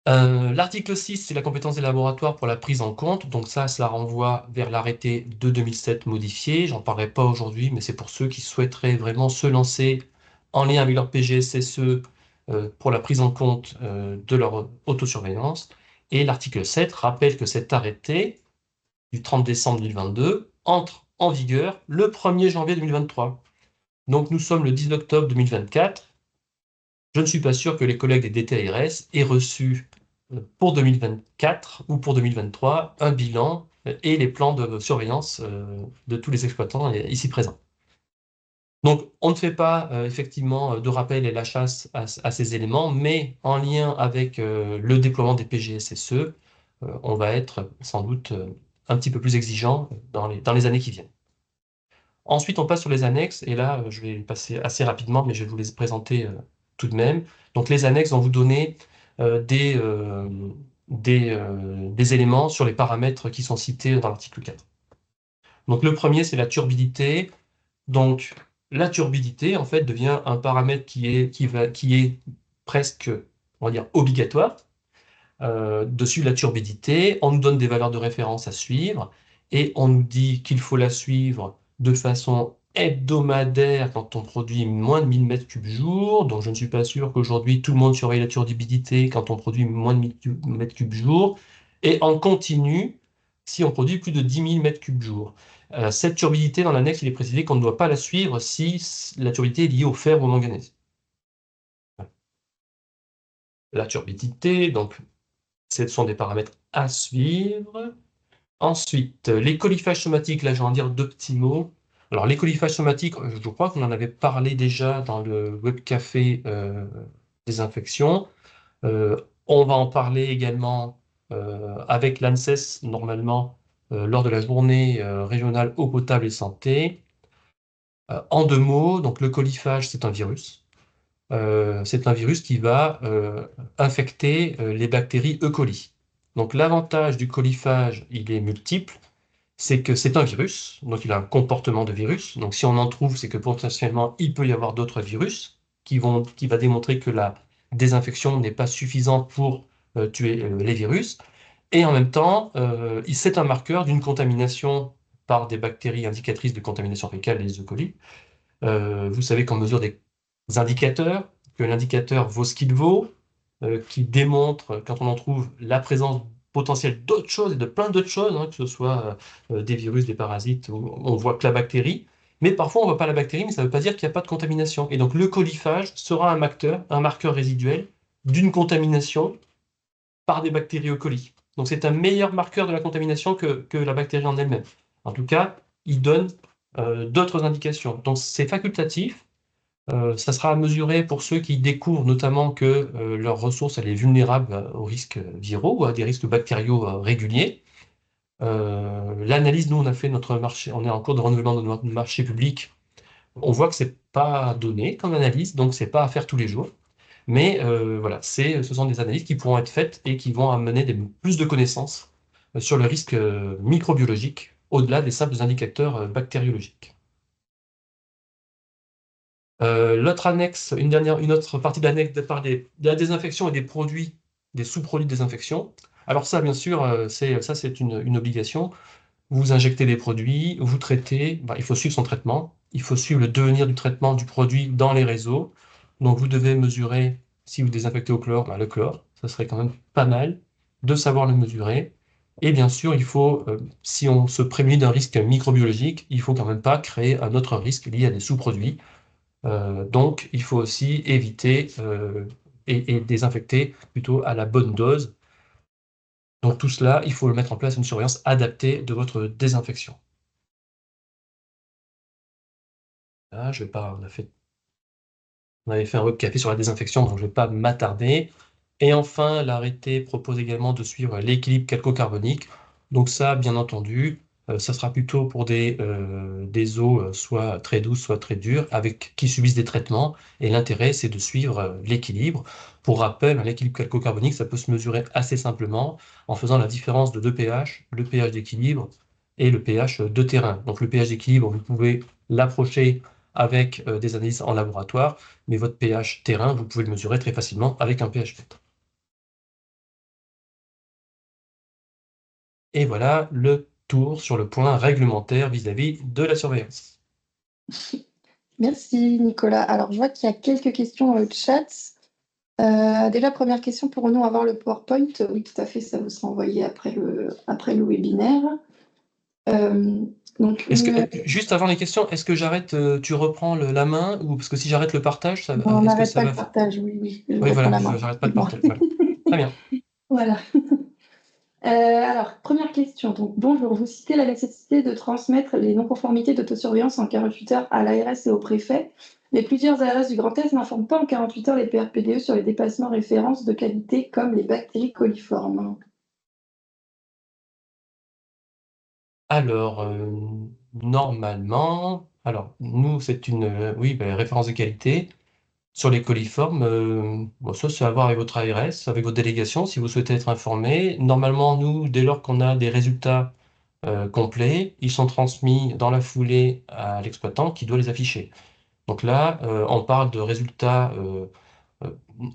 L'article 6, c'est la compétence des laboratoires pour la prise en compte. Donc ça renvoie vers l'arrêté de 2007 modifié. J'en parlerai pas aujourd'hui, mais c'est pour ceux qui souhaiteraient vraiment se lancer en lien avec leur PGSSE pour la prise en compte de leur autosurveillance. Et l'article 7 rappelle que cet arrêté du 30 décembre 2022 entre en vigueur le 1er janvier 2023. Donc nous sommes le 10 octobre 2024. Je ne suis pas sûr que les collègues des DTARS aient reçu pour 2024 ou pour 2023 un bilan et les plans de surveillance de tous les exploitants ici présents. Donc, on ne fait pas effectivement de rappel et la chasse à ces éléments, mais en lien avec le déploiement des PGSSE, on va être sans doute un petit peu plus exigeant dans les années qui viennent. Ensuite, on passe sur les annexes, et là, je vais passer assez rapidement, mais je vais vous les présenter tout de même. Donc, les annexes vont vous donner des éléments sur les paramètres qui sont cités dans l'article 4. Donc, le premier, c'est la turbidité. Donc, la turbidité, en fait, devient un paramètre qui est presque, on va dire, obligatoire. Dessus la turbidité, on nous donne des valeurs de référence à suivre, et on nous dit qu'il faut la suivre de façon hebdomadaire quand on produit moins de 1000 m3 jour. Donc je ne suis pas sûr qu'aujourd'hui tout le monde surveille la turbidité quand on produit moins de 1000 m3 jour, et en continu si on produit plus de 10 000 m3 jour. Cette turbidité, dans l'annexe, il est précisé qu'on ne doit pas la suivre si la turbidité est liée au fer ou au manganèse. La turbidité, donc, ce sont des paramètres à suivre. Ensuite, les coliphages somatiques, là, je vais en dire deux petits mots. Alors, les coliphages somatiques, je crois qu'on en avait parlé déjà dans le webcafé désinfection. On va en parler également avec l'ANSES, normalement, lors de la journée régionale eau potable et santé. En deux mots, donc le coliphage, c'est un virus. C'est un virus qui va infecter les bactéries E. coli. Donc l'avantage du coliphage, il est multiple. C'est que c'est un virus, donc il a un comportement de virus. Donc si on en trouve, c'est que potentiellement, il peut y avoir d'autres virus qui va démontrer que la désinfection n'est pas suffisante pour tuer les virus. Et en même temps, c'est un marqueur d'une contamination par des bactéries indicatrices de contamination fécale, les E. coli. Vous savez qu'on mesure des indicateurs, que l'indicateur vaut ce qu'il vaut, qui démontre, quand on en trouve, la présence potentielle d'autres choses et de plein d'autres choses, hein, que ce soit des virus, des parasites, on voit que la bactérie, mais parfois on ne voit pas la bactérie, mais ça ne veut pas dire qu'il n'y a pas de contamination. Et donc le coliphage sera un marqueur résiduel d'une contamination par des bactéries E. coli. Donc c'est un meilleur marqueur de la contamination que la bactérie en elle-même. En tout cas, il donne d'autres indications. Donc c'est facultatif. Ça sera à mesurer pour ceux qui découvrent notamment que leur ressource elle est vulnérable aux risques viraux ou à des risques bactériaux réguliers. L'analyse, nous, on a fait notre marché, on est en cours de renouvellement de notre marché public. On voit que c'est pas donné comme analyse, donc c'est pas à faire tous les jours. Mais voilà, ce sont des analyses qui pourront être faites et qui vont amener plus de connaissances sur le risque microbiologique au-delà des simples indicateurs bactériologiques. L'autre annexe, une autre partie de l'annexe de la désinfection et des produits, des sous-produits de désinfection. Alors ça, bien sûr, c'est une obligation. Vous injectez des produits, vous traitez, il faut suivre son traitement, il faut suivre le devenir du traitement du produit dans les réseaux. Donc vous devez mesurer, si vous désinfectez au chlore, le chlore, ça serait quand même pas mal de savoir le mesurer. Et bien sûr, il faut, si on se prémunit d'un risque microbiologique, il ne faut quand même pas créer un autre risque lié à des sous-produits. Donc, il faut aussi éviter et désinfecter plutôt à la bonne dose. Donc, tout cela, il faut mettre en place une surveillance adaptée de votre désinfection. Là, je vais pas, on avait fait un webcafé sur la désinfection, donc je ne vais pas m'attarder. Et enfin, l'arrêté propose également de suivre l'équilibre calcocarbonique. Donc ça, bien entendu, ça sera plutôt pour des eaux soit très douces, soit très dures, qui subissent des traitements. Et l'intérêt, c'est de suivre l'équilibre. Pour rappel, l'équilibre calcocarbonique, ça peut se mesurer assez simplement en faisant la différence de deux pH, le pH d'équilibre et le pH de terrain. Donc le pH d'équilibre, vous pouvez l'approcher avec des analyses en laboratoire, mais votre pH terrain, vous pouvez le mesurer très facilement avec un pH mètre. Et voilà le tour sur le point réglementaire vis-à-vis de la surveillance. Merci Nicolas. Alors je vois qu'il y a quelques questions dans le chat. Déjà, première question, pourrons-nous avoir le PowerPoint? Oui, tout à fait, ça vous sera envoyé après le webinaire. Donc, juste avant les questions, est-ce que j'arrête, tu reprends la main, ou parce que si j'arrête le partage, on est-ce que n'arrête ça pas va le partage, oui, je Oui, reprends voilà, la main. j'arrête pas le partage. Voilà. Très bien. Voilà. Alors, première question. Donc, bonjour, vous citez la nécessité de transmettre les non-conformités d'autosurveillance en 48 heures à l'ARS et au préfet, mais plusieurs ARS du Grand Est n'informent pas en 48 heures les PRPDE sur les dépassements références de qualité comme les bactéries coliformes. Alors, normalement, nous, c'est une référence de qualité. Sur les coliformes, ça, c'est à voir avec votre ARS, avec votre délégation, si vous souhaitez être informé. Normalement, nous, dès lors qu'on a des résultats complets, ils sont transmis dans la foulée à l'exploitant qui doit les afficher. Donc là, on parle de résultats euh,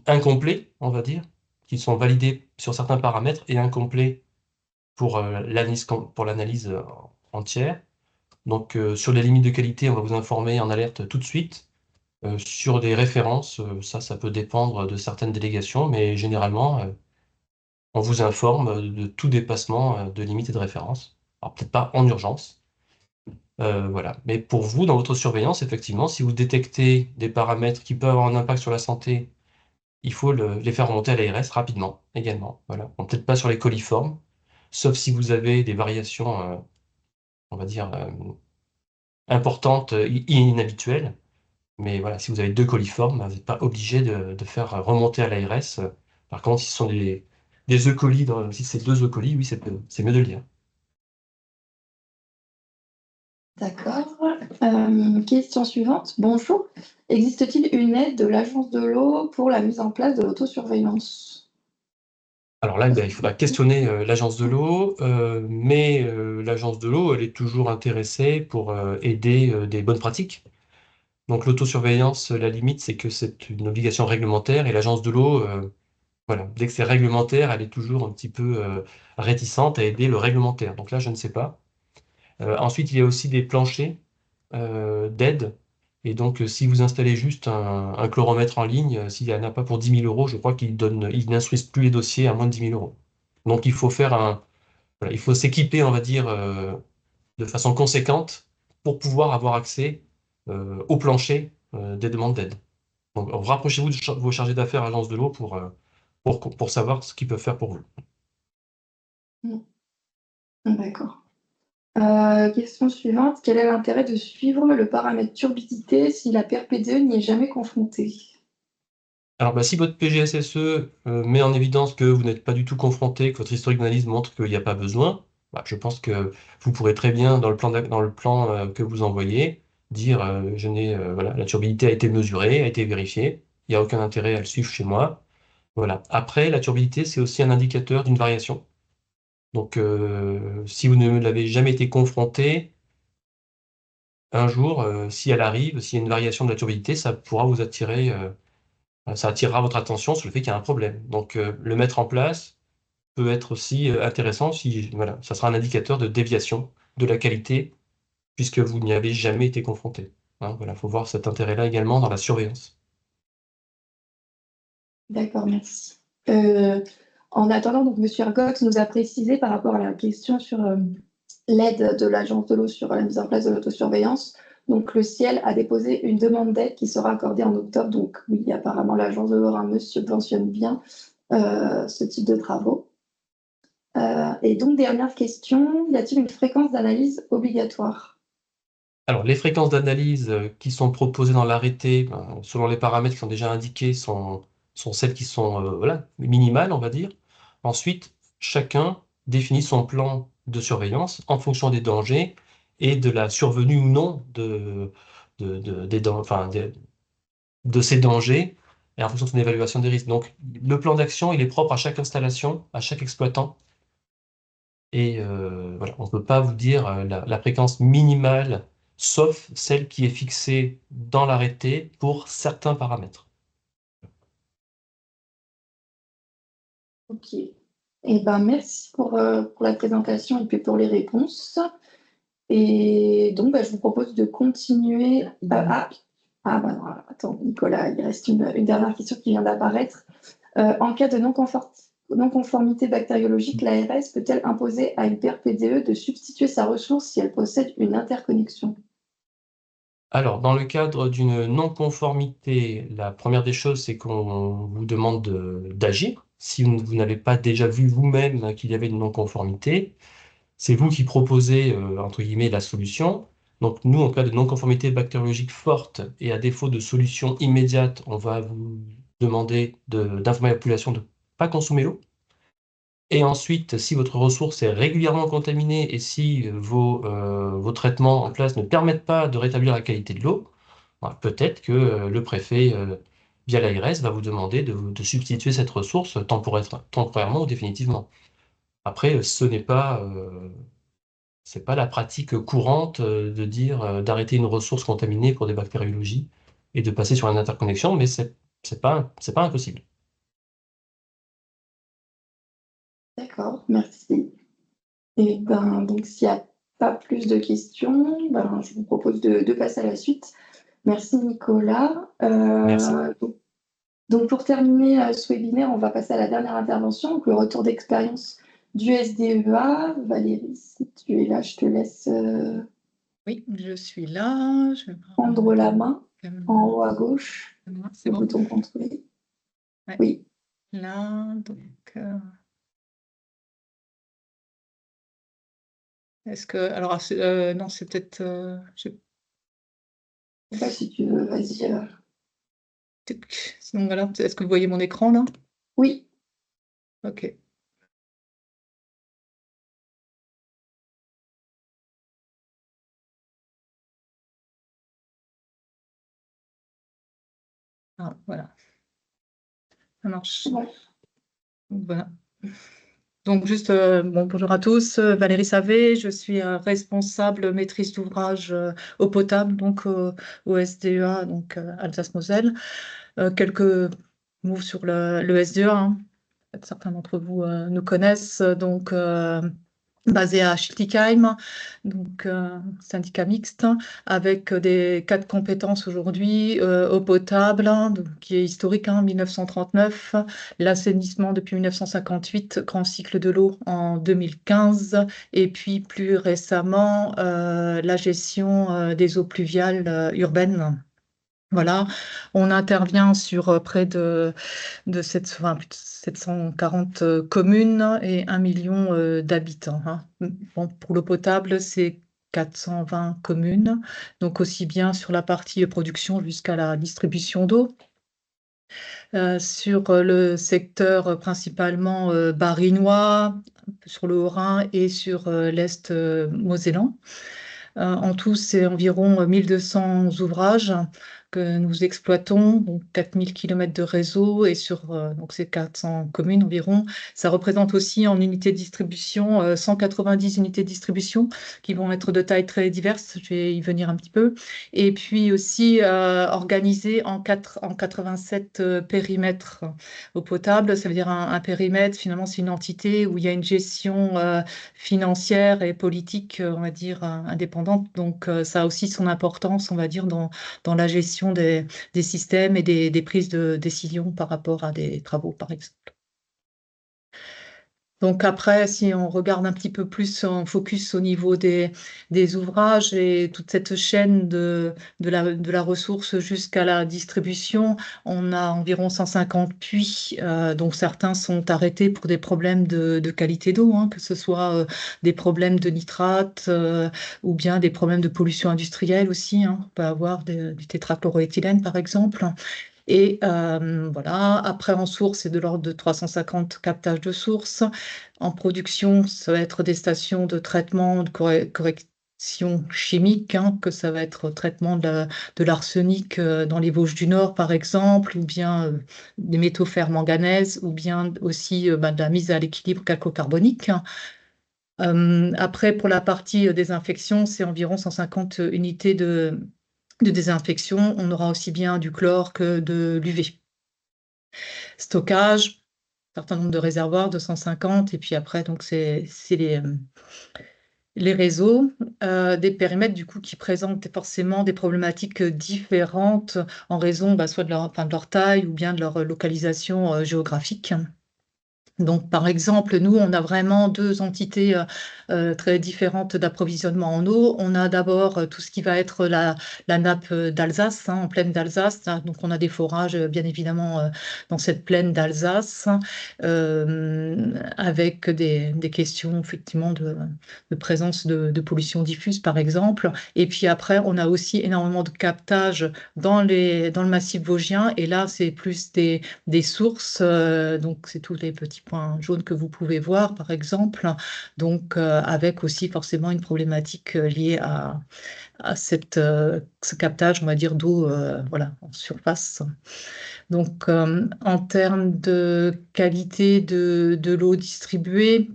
incomplets, on va dire, qui sont validés sur certains paramètres et incomplets pour l'analyse entière. Donc, sur les limites de qualité, on va vous informer en alerte tout de suite. Sur des références, ça peut dépendre de certaines délégations, mais généralement, on vous informe de tout dépassement de limite et de référence. Alors, peut-être pas en urgence. Voilà. Mais pour vous, dans votre surveillance, effectivement, si vous détectez des paramètres qui peuvent avoir un impact sur la santé, il faut les faire remonter à l'ARS rapidement également. Voilà. Bon, peut-être pas sur les coliformes, sauf si vous avez des variations, on va dire, importantes, inhabituelles. Mais voilà, si vous avez 2 coliformes, vous n'êtes pas obligé de faire remonter à l'ARS. Par contre, si ce sont des E. coli, si c'est 2 E. coli, oui, c'est mieux de le dire. D'accord. Question suivante. Bonjour. Existe-t-il une aide de l'Agence de l'eau pour la mise en place de l'autosurveillance? Alors là, il faudra questionner l'agence de l'eau, mais l'agence de l'eau, elle est toujours intéressée pour aider des bonnes pratiques. Donc l'autosurveillance, la limite, c'est que c'est une obligation réglementaire et l'agence de l'eau, voilà, dès que c'est réglementaire, elle est toujours un petit peu réticente à aider le réglementaire. Donc là, je ne sais pas. Ensuite, il y a aussi des planchers d'aide. Et donc, si vous installez juste un chloromètre en ligne, s'il n'y en a pas pour 10 000 €, je crois qu'ils n'instruisent plus les dossiers à moins de 10 000 €. Donc, il faut voilà, il faut s'équiper, on va dire, de façon conséquente pour pouvoir avoir accès au plancher des demandes d'aide. Donc, rapprochez-vous de vos chargés d'affaires agence de l'eau pour savoir ce qu'ils peuvent faire pour vous. D'accord. Question suivante. Quel est l'intérêt de suivre le paramètre turbidité si la PRPDE n'y est jamais confrontée? Alors, si votre PGSSE met en évidence que vous n'êtes pas du tout confronté, que votre historique d'analyse montre qu'il n'y a pas besoin, je pense que vous pourrez très bien, dans le plan que vous envoyez, dire voilà, la turbidité a été mesurée, a été vérifiée, il n'y a aucun intérêt à le suivre chez moi. Voilà. Après, la turbidité, c'est aussi un indicateur d'une variation. Donc, si vous ne l'avez jamais été confronté, un jour, si elle arrive, s'il y a une variation de la turbidité, ça pourra vous attirer. Ça attirera votre attention sur le fait qu'il y a un problème. Donc, le mettre en place peut être aussi intéressant si, voilà, ça sera un indicateur de déviation de la qualité puisque vous n'y avez jamais été confronté. Hein, voilà, faut voir cet intérêt-là également dans la surveillance. D'accord, merci. En attendant, donc, Monsieur Ergox nous a précisé par rapport à la question sur l'aide de l'Agence de l'eau sur la mise en place de l'autosurveillance. Donc, le Ciel a déposé une demande d'aide qui sera accordée en octobre. Donc, oui, apparemment, l'Agence de l'eau me subventionne bien ce type de travaux. Et donc, dernière question, y a-t-il une fréquence d'analyse obligatoire? Alors, les fréquences d'analyse qui sont proposées dans l'arrêté, selon les paramètres qui sont déjà indiqués, sont celles qui sont voilà, minimales, on va dire. Ensuite, chacun définit son plan de surveillance en fonction des dangers et de la survenue ou non de ces dangers et en fonction de son évaluation des risques. Donc, le plan d'action, il est propre à chaque installation, à chaque exploitant. Et voilà, on ne peut pas vous dire la fréquence minimale, sauf celle qui est fixée dans l'arrêté pour certains paramètres. Ok. Eh ben, merci pour la présentation et puis pour les réponses. Et donc, je vous propose de continuer. Attends, Nicolas, il reste une dernière question qui vient d'apparaître. En cas de non-conformité bactériologique, l'ARS peut-elle imposer à une PRPDE de substituer sa ressource si elle possède une interconnexion? Alors, dans le cadre d'une non-conformité, la première des choses, c'est qu'on vous demande d'agir. Si vous n'avez pas déjà vu vous-même qu'il y avait une non-conformité, c'est vous qui proposez, entre guillemets, la solution. Donc nous, en cas de non-conformité bactériologique forte et à défaut de solution immédiate, on va vous demander d'informer la population de ne pas consommer l'eau. Et ensuite, si votre ressource est régulièrement contaminée et si vos traitements en place ne permettent pas de rétablir la qualité de l'eau, peut-être que le préfet, via l'ARS, va vous demander de substituer cette ressource temporairement ou définitivement. Après, c'est pas la pratique courante de dire d'arrêter une ressource contaminée pour des bactériologies et de passer sur une interconnexion, mais c'est pas impossible. D'accord, merci. Et ben, donc, s'il n'y a pas plus de questions, je vous propose de passer à la suite. Merci, Nicolas. Merci. Donc, pour terminer ce webinaire, on va passer à la dernière intervention, donc le retour d'expérience du SDEA. Valérie, si tu es là, je te laisse Oui, je suis là. Je vais prendre la main en haut à gauche, C'est le bon. bouton contrôle. Ouais. Oui. Là, donc. Est-ce que... Alors, non, c'est peut-être... Je sais pas si tu veux, vas-y. Sinon, voilà. Est-ce que vous voyez mon écran, là? Oui, OK. Ah, voilà. Ça marche. bon. Donc, voilà. Donc, juste, bonjour à tous. Valérie Savé, je suis responsable maîtrise d'ouvrage eau potable, donc au SDEA, donc Alsace-Moselle. Quelques mots sur le SDEA, hein. Peut-être certains d'entre vous nous connaissent. Donc, basé à Schiltigheim, donc syndicat mixte, avec des 4 compétences aujourd'hui, eau potable, hein, qui est historique, 1939, l'assainissement depuis 1958, grand cycle de l'eau en 2015, et puis plus récemment, la gestion des eaux pluviales urbaines. Voilà, on intervient sur près de 740 communes et 1 million d'habitants, hein. Bon, pour l'eau potable, c'est 420 communes, donc aussi bien sur la partie production jusqu'à la distribution d'eau. Sur le secteur principalement barinois, sur le Haut-Rhin et sur l'Est mosellan. En tout, c'est environ 1200 ouvrages que nous exploitons, donc 4000 km de réseau et sur donc ces 400 communes environ. Ça représente aussi en unités de distribution 190 unités de distribution qui vont être de tailles très diverses, je vais y venir un petit peu. Et puis aussi organisées en 87 périmètres eau potable. Ça veut dire un périmètre, finalement, c'est une entité où il y a une gestion financière et politique, on va dire, indépendante. Donc, ça a aussi son importance, on va dire, dans la gestion des systèmes et des prises de décision par rapport à des travaux, par exemple. Donc après, si on regarde un petit peu plus en focus au niveau des ouvrages et toute cette chaîne de la ressource jusqu'à la distribution, on a environ 150 puits, dont certains sont arrêtés pour des problèmes de qualité d'eau, hein, que ce soit des problèmes de nitrate ou bien des problèmes de pollution industrielle aussi, hein. On peut avoir du tétrachloroéthylène, par exemple. Et voilà, après en source, c'est de l'ordre de 350 captages de source. En production, ça va être des stations de traitement, de correction chimique, hein, que ça va être traitement de l'arsenic dans les Vosges du Nord, par exemple, ou bien des métaux fer manganèse, ou bien aussi de la mise à l'équilibre calcocarbonique. Après, pour la partie désinfection, c'est environ 150 unités de désinfection. On aura aussi bien du chlore que de l'UV. Stockage, certain nombre de réservoirs, 250, et puis après, donc c'est les réseaux, des périmètres du coup qui présentent forcément des problématiques différentes en raison soit de leur taille ou bien de leur localisation géographique. Donc, par exemple, nous, on a vraiment 2 entités très différentes d'approvisionnement en eau. On a d'abord tout ce qui va être la nappe d'Alsace, hein, en plaine d'Alsace. Donc, on a des forages, bien évidemment, dans cette plaine d'Alsace, avec des questions, effectivement, de présence de pollution diffuse, par exemple. Et puis après, on a aussi énormément de captage dans le massif vosgien. Et là, c'est plus des sources, donc c'est tous les petits points jaunes que vous pouvez voir, par exemple, donc avec aussi forcément une problématique liée à ce captage, on va dire, d'eau voilà, en surface. Donc, en termes de qualité de l'eau distribuée,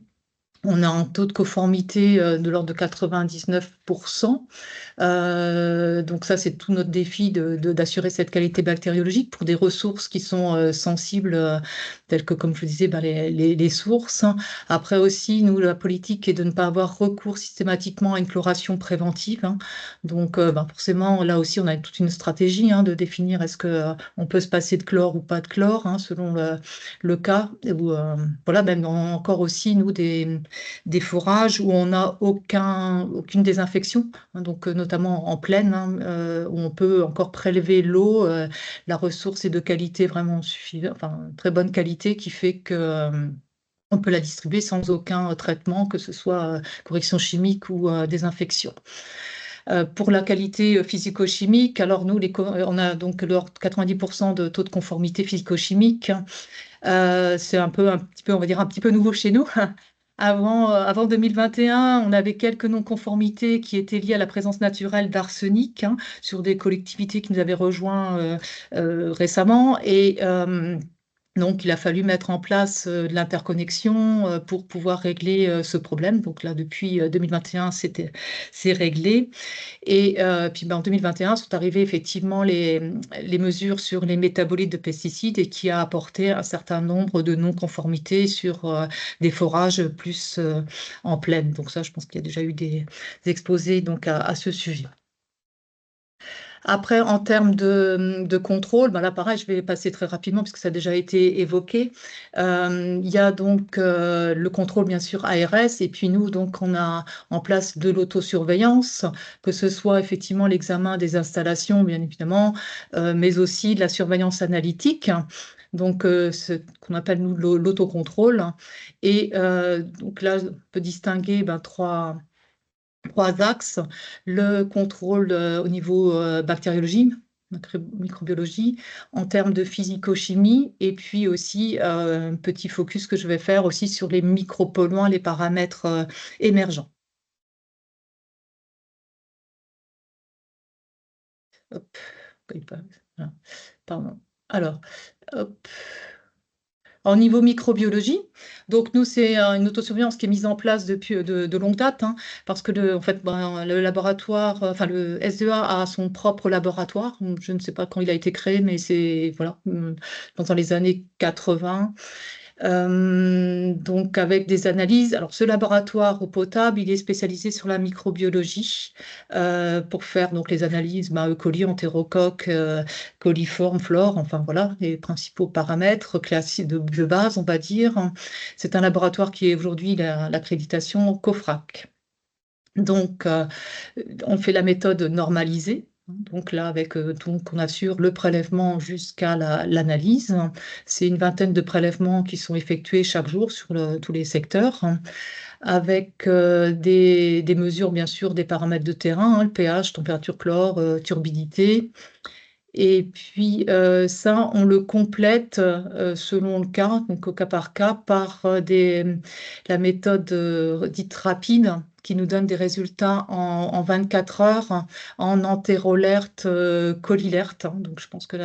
on a un taux de conformité de l'ordre de 99%. Donc ça, c'est tout notre défi d'assurer cette qualité bactériologique pour des ressources qui sont sensibles, telles que, comme je vous disais, les sources. Après aussi, nous, la politique est de ne pas avoir recours systématiquement à une chloration préventive, hein. Donc forcément, là aussi, on a toute une stratégie, hein, de définir est-ce qu'on peut se passer de chlore ou pas de chlore, hein, selon le cas. Ou, voilà, même encore aussi, nous, des forages où on n'a aucune désinfection, hein, donc notamment en plaine, hein, où on peut encore prélever l'eau. La ressource est de qualité vraiment suffisante, enfin très bonne qualité, qui fait que on peut la distribuer sans aucun traitement, que ce soit correction chimique ou désinfection. Pour la qualité physico-chimique, alors nous, on a donc 90% de taux de conformité physico-chimique. C'est un petit peu, on va dire, un petit peu nouveau chez nous. Avant 2021, on avait quelques non-conformités qui étaient liées à la présence naturelle d'arsenic sur des collectivités qui nous avaient rejoints récemment. Et donc, il a fallu mettre en place de l'interconnexion pour pouvoir régler ce problème. Donc là, depuis 2021, c'est réglé. Et puis en 2021 sont arrivées effectivement les mesures sur les métabolites de pesticides et qui a apporté un certain nombre de non-conformités sur des forages plus en plaine. Donc ça, je pense qu'il y a déjà eu des exposés donc, à ce sujet. Après, en termes de contrôle, ben là, pareil, je vais passer très rapidement puisque ça a déjà été évoqué. Il y a donc le contrôle, bien sûr, ARS, et puis nous, donc, on a en place de l'autosurveillance, que ce soit effectivement l'examen des installations, bien évidemment, mais aussi de la surveillance analytique. Donc, ce qu'on appelle, nous, l'autocontrôle. Et donc là, on peut distinguer trois axes, le contrôle au niveau bactériologie, microbiologie, en termes de physico-chimie, et puis aussi un petit focus que je vais faire aussi sur les micropolluants, les paramètres émergents. Hop, voilà. Pardon. Alors, hop. Au niveau microbiologie, donc nous, c'est une autosurveillance qui est mise en place depuis de longue date, parce que en fait, le laboratoire, enfin le SDA a son propre laboratoire. Je ne sais pas quand il a été créé, mais c'est voilà, dans les années 80. Donc avec des analyses. Alors ce laboratoire eau potable, il est spécialisé sur la microbiologie pour faire donc les analyses E. coli, entérocoque, coliforme, flore, enfin voilà les principaux paramètres classiques de base, on va dire. C'est un laboratoire qui est aujourd'hui l'accréditation COFRAC. Donc on fait la méthode normalisée. Donc là, donc on assure le prélèvement jusqu'à l'analyse. C'est une vingtaine de prélèvements qui sont effectués chaque jour sur tous les secteurs, avec des mesures, bien sûr, des paramètres de terrain, le pH, température, chlore, turbidité. Et puis ça, on le complète selon le cas, donc au cas par cas, par la méthode dite rapide, qui nous donne des résultats en 24 heures en entérolerte, colilerte. Donc je pense que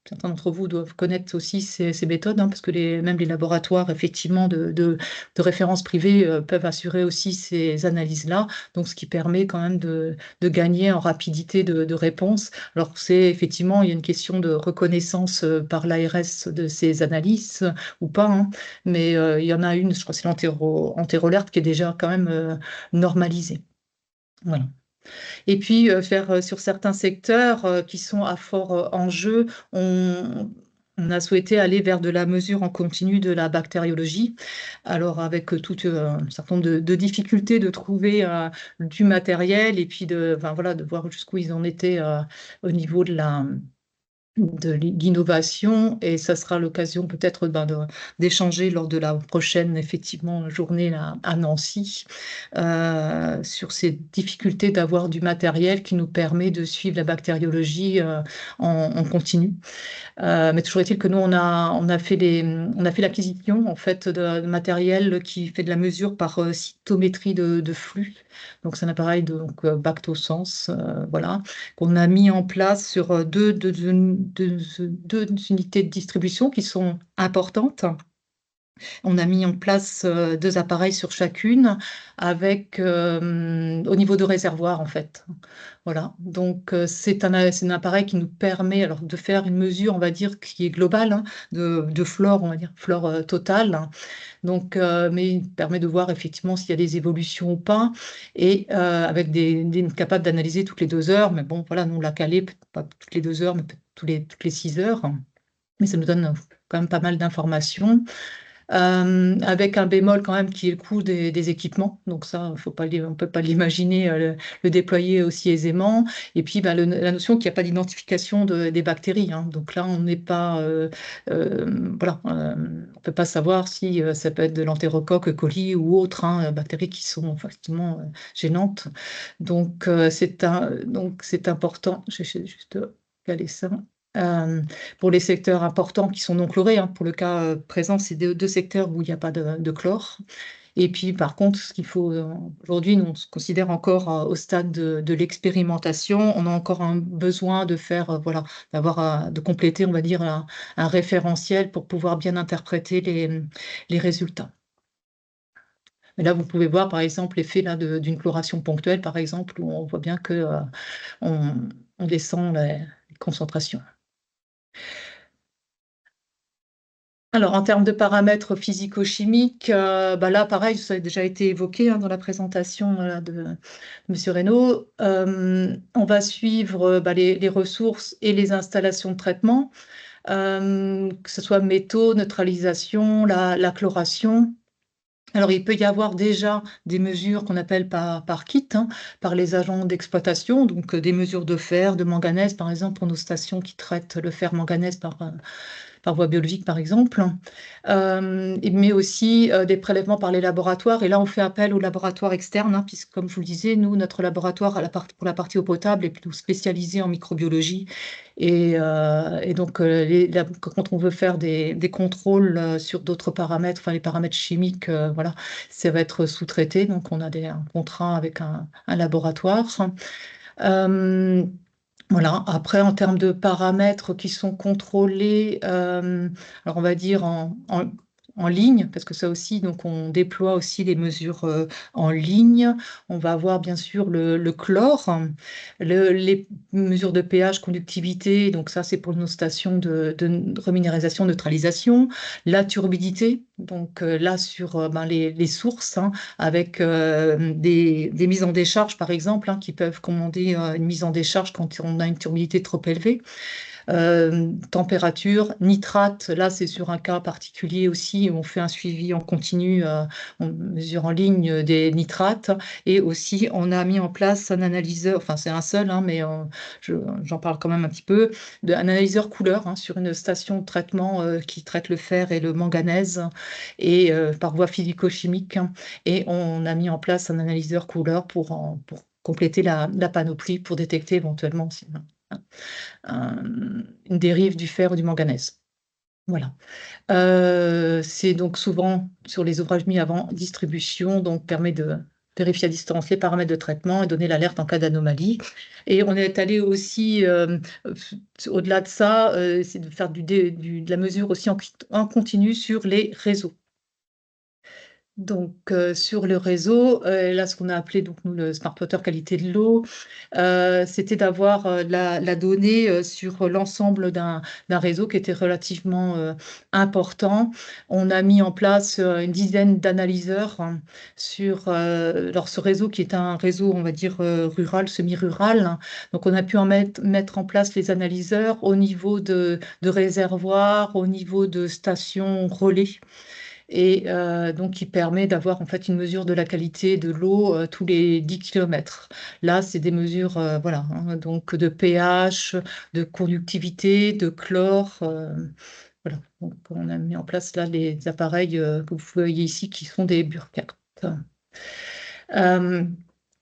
certains d'entre vous doivent connaître aussi ces méthodes, parce que même les laboratoires, effectivement, de référence privée peuvent assurer aussi ces analyses-là. Donc, ce qui permet quand même de gagner en rapidité de réponse. Alors, effectivement, il y a une question de reconnaissance par l'ARS de ces analyses ou pas, mais il y en a une, je crois que c'est l'entérolerte qui est déjà quand même normalisée. Voilà. Et puis, faire sur certains secteurs qui sont à fort enjeu, on a souhaité aller vers de la mesure en continu de la bactériologie. Alors, avec tout un certain nombre de difficultés de trouver du matériel et puis de voir jusqu'où ils en étaient au niveau de l'innovation, et ça sera l'occasion peut-être d'échanger lors de la prochaine effectivement journée à Nancy sur ces difficultés d'avoir du matériel qui nous permet de suivre la bactériologie en continu. Mais toujours est-il que nous on a fait l'acquisition en fait de matériel qui fait de la mesure par cytométrie de flux. Donc c'est un appareil de Bactosense, voilà, qu'on a mis en place sur deux unités de distribution qui sont importantes. On a mis en place 2 appareils sur chacune avec au niveau de réservoir en fait. Voilà, donc c'est un appareil qui nous permet alors de faire une mesure, on va dire, qui est globale de flore, on va dire, flore totale. Donc, mais il permet de voir effectivement s'il y a des évolutions ou pas, et avec capable d'analyser toutes les 2 heures. Mais bon, voilà, nous on l'a calé, pas toutes les 2 heures, mais toutes les 6 heures. Mais ça nous donne quand même pas mal d'informations. avec un bémol quand même qui est le coût des équipements. Donc ça, on ne peut pas l'imaginer le déployer aussi aisément. Et puis la notion qu'il n'y a pas d'identification des bactéries, hein. Donc là, on n'est pas, voilà, on ne peut pas savoir si ça peut être de l'entérocoque coli ou autre, hein, bactéries qui sont effectivement gênantes. Donc c'est important. Je vais juste caler ça. Pour les secteurs importants qui sont non chlorés, hein, pour le cas présent, c'est deux secteurs où il n'y a pas de chlore. Et puis, par contre, ce qu'il faut aujourd'hui, nous, on se considère encore au stade de l'expérimentation. On a encore un besoin de faire, voilà, de compléter, on va dire, un référentiel pour pouvoir bien interpréter les résultats. Mais là, vous pouvez voir, par exemple, l'effet d'une chloration ponctuelle, par exemple, où on voit bien que on descend les concentrations. Alors, en termes de paramètres physico-chimiques, là, pareil, ça a déjà été évoqué dans la présentation de M. Reynaud. On va suivre les ressources et les installations de traitement, que ce soit métaux, neutralisation, la chloration. Alors, il peut y avoir déjà des mesures qu'on appelle par kit, hein, par les agents d'exploitation, donc des mesures de fer, de manganèse, par exemple, pour nos stations qui traitent le fer manganèse par voie biologique, par exemple, mais aussi des prélèvements par les laboratoires. Et là, on fait appel aux laboratoires externes, hein, puisque, comme je vous le disais, nous, notre laboratoire pour la partie eau potable est plutôt spécialisé en microbiologie. Et donc, quand on veut faire des contrôles sur d'autres paramètres, enfin les paramètres chimiques, voilà, ça va être sous-traité. Donc, on a un contrat avec un laboratoire. Voilà. Après, en termes de paramètres qui sont contrôlés, alors on va dire en ligne, parce que ça aussi, donc on déploie aussi les mesures en ligne. On va avoir bien sûr le chlore, les mesures de pH, conductivité, donc ça c'est pour nos stations de reminéralisation, neutralisation, la turbidité, donc là sur les sources, hein, avec des mises en décharge par exemple, hein, qui peuvent commander une mise en décharge quand on a une turbidité trop élevée. Température, nitrate, là c'est sur un cas particulier aussi, où on fait un suivi en continu, on mesure en ligne des nitrates, et aussi on a mis en place un analyseur, enfin c'est un seul, hein, mais j'en parle quand même un petit peu, un analyseur couleur, hein, sur une station de traitement qui traite le fer et le manganèse, et par voie physico-chimique, hein, et on a mis en place un analyseur couleur pour compléter la panoplie, pour détecter éventuellement aussi une dérive du fer ou du manganèse. Voilà. C'est donc souvent sur les ouvrages mis avant distribution, donc permet de vérifier à distance les paramètres de traitement et donner l'alerte en cas d'anomalie. Et on est allé aussi, au-delà de ça, c'est de faire de la mesure aussi en continu sur les réseaux. Donc, sur le réseau, là, ce qu'on a appelé donc, nous, le Smart Water qualité de l'eau, c'était d'avoir la donnée sur l'ensemble d'un réseau qui était relativement important. On a mis en place une dizaine d'analyseurs, hein, sur ce réseau qui est un réseau, on va dire, rural, semi-rural, hein. Donc, on a pu mettre en place les analyseurs au niveau de réservoirs, au niveau de stations relais, et donc qui permet d'avoir en fait une mesure de la qualité de l'eau tous les 10 km. Là, c'est des mesures voilà, hein, donc de pH, de conductivité, de chlore. Voilà. Donc, on a mis en place là les appareils que vous voyez ici qui sont des Burkhardt.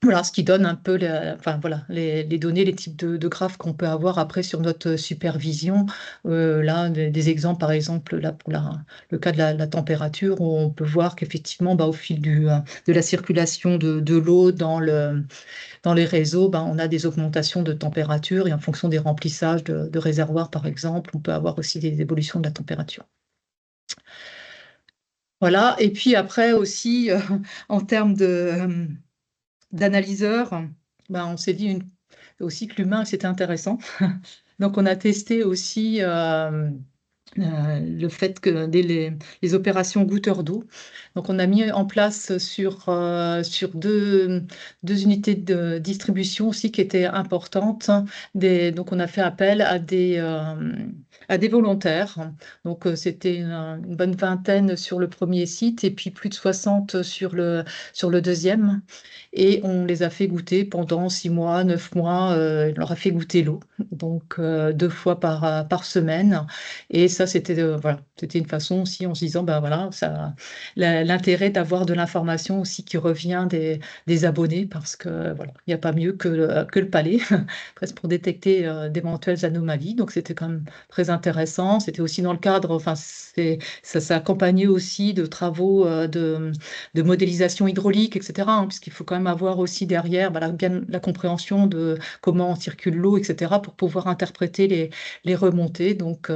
Voilà, ce qui donne un peu les données, les types de graphes qu'on peut avoir après sur notre supervision. Là, des exemples, par exemple, là, pour le cas de la température, où on peut voir qu'effectivement, au fil de la circulation de l'eau dans les réseaux, on a des augmentations de température, et en fonction des remplissages de réservoirs, par exemple, on peut avoir aussi des évolutions de la température. Voilà, et puis après aussi, en termes d'analyseurs, on s'est dit aussi que l'humain, c'était intéressant. Donc, on a testé aussi le fait que les opérations goutteurs d'eau. Donc, on a mis en place sur deux unités de distribution aussi qui étaient importantes. Donc, on a fait appel à des volontaires. Donc, c'était une bonne vingtaine sur le premier site et puis plus de 60 sur le deuxième. Et on les a fait goûter pendant 6 mois, 9 mois. On leur a fait goûter l'eau, donc 2 fois par semaine. Et ça, voilà, c'était une façon aussi en se disant, ben voilà, l'intérêt d'avoir de l'information aussi qui revient des abonnés, parce que voilà, il n'y a pas mieux que le palais, presque pour détecter d'éventuelles anomalies. Donc c'était quand même très intéressant. C'était aussi dans le cadre, enfin, ça s'est accompagné aussi de travaux de modélisation hydraulique, etc., hein, puisqu'il faut quand même avoir aussi derrière bien la compréhension de comment circule l'eau, etc., pour pouvoir interpréter les remontées. Donc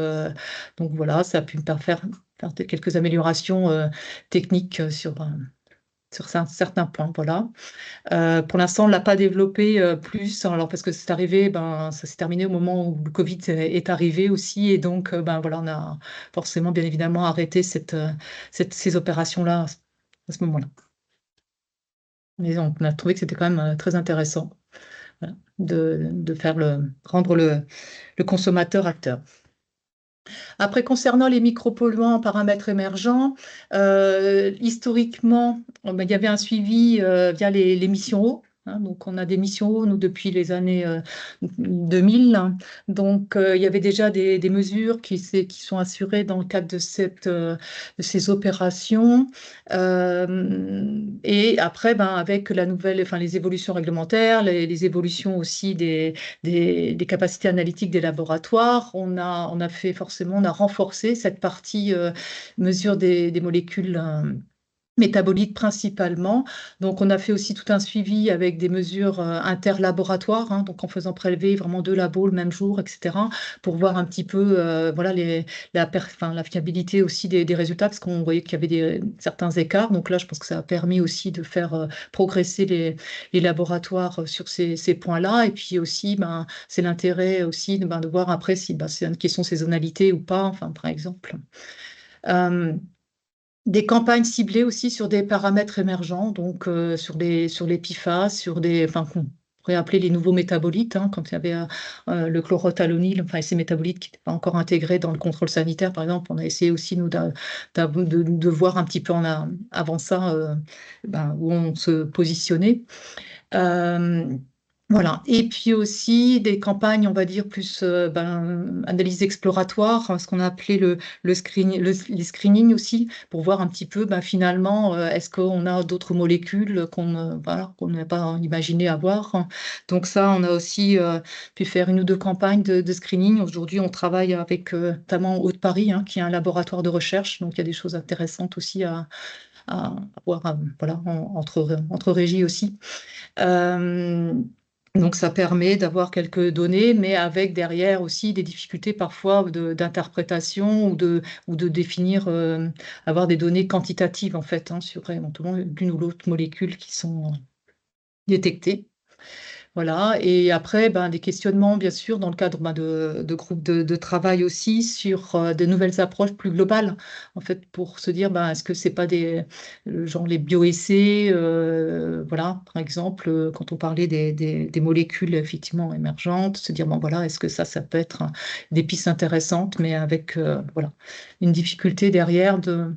voilà, ça a pu me faire quelques améliorations techniques sur certains points. Voilà. Pour l'instant, on ne l'a pas développé plus, alors parce que c'est arrivé, ça s'est terminé au moment où le Covid est arrivé aussi, et donc voilà, on a forcément bien évidemment arrêté ces opérations-là à ce moment-là. Mais on a trouvé que c'était quand même très intéressant, voilà, de rendre le consommateur acteur. Après, concernant les micropolluants en paramètres émergents, historiquement, il y avait un suivi via les missions eau. Hein, donc, on a des missions eau, nous, depuis les années 2000. Hein. Donc, il y avait déjà des mesures qui sont assurées dans le cadre de ces opérations. Et après, avec les évolutions réglementaires, les évolutions aussi des capacités analytiques des laboratoires, on a fait forcément, on a renforcé cette partie mesure des molécules métabolites principalement. Donc, on a fait aussi tout un suivi avec des mesures interlaboratoires, hein, donc en faisant prélever vraiment 2 labos le même jour, etc., pour voir un petit peu voilà, la fiabilité aussi des résultats, parce qu'on voyait qu'il y avait certains écarts. Donc là, je pense que ça a permis aussi de faire progresser les laboratoires sur ces points-là. Et puis aussi, c'est l'intérêt aussi de voir après si c'est une question de saisonnalité ou pas, enfin, par exemple. Des campagnes ciblées aussi sur des paramètres émergents, donc sur les PFAS, qu'on pourrait appeler les nouveaux métabolites, hein, quand il y avait le chlorothalonil, enfin ces métabolites qui n'étaient pas encore intégrés dans le contrôle sanitaire, par exemple. On a essayé aussi, nous, de voir un petit peu avant ça où on se positionnait. Voilà. Et puis aussi des campagnes, on va dire, plus analyse exploratoire, hein, ce qu'on a appelé les screenings aussi, pour voir un petit peu finalement, est-ce qu'on a d'autres molécules qu'on n'avait pas imaginé avoir. Hein. Donc ça, on a aussi pu faire 1 ou 2 campagnes de screening. Aujourd'hui, on travaille avec notamment Haut-de-Paris, hein, qui est un laboratoire de recherche. Donc il y a des choses intéressantes aussi à voir voilà, entre régies aussi. Donc, ça permet d'avoir quelques données, mais avec derrière aussi des difficultés parfois d'interprétation ou de définir, avoir des données quantitatives en fait, hein, sur éventuellement l'une ou l'autre molécule qui sont détectées. Voilà. Et après, des questionnements, bien sûr, dans le cadre de groupes de travail aussi, sur de nouvelles approches plus globales, en fait, pour se dire, est-ce que c'est pas genre les bioessais, voilà, par exemple, quand on parlait des molécules effectivement émergentes, se dire, voilà, est-ce que ça peut être des pistes intéressantes, mais avec, voilà, une difficulté derrière de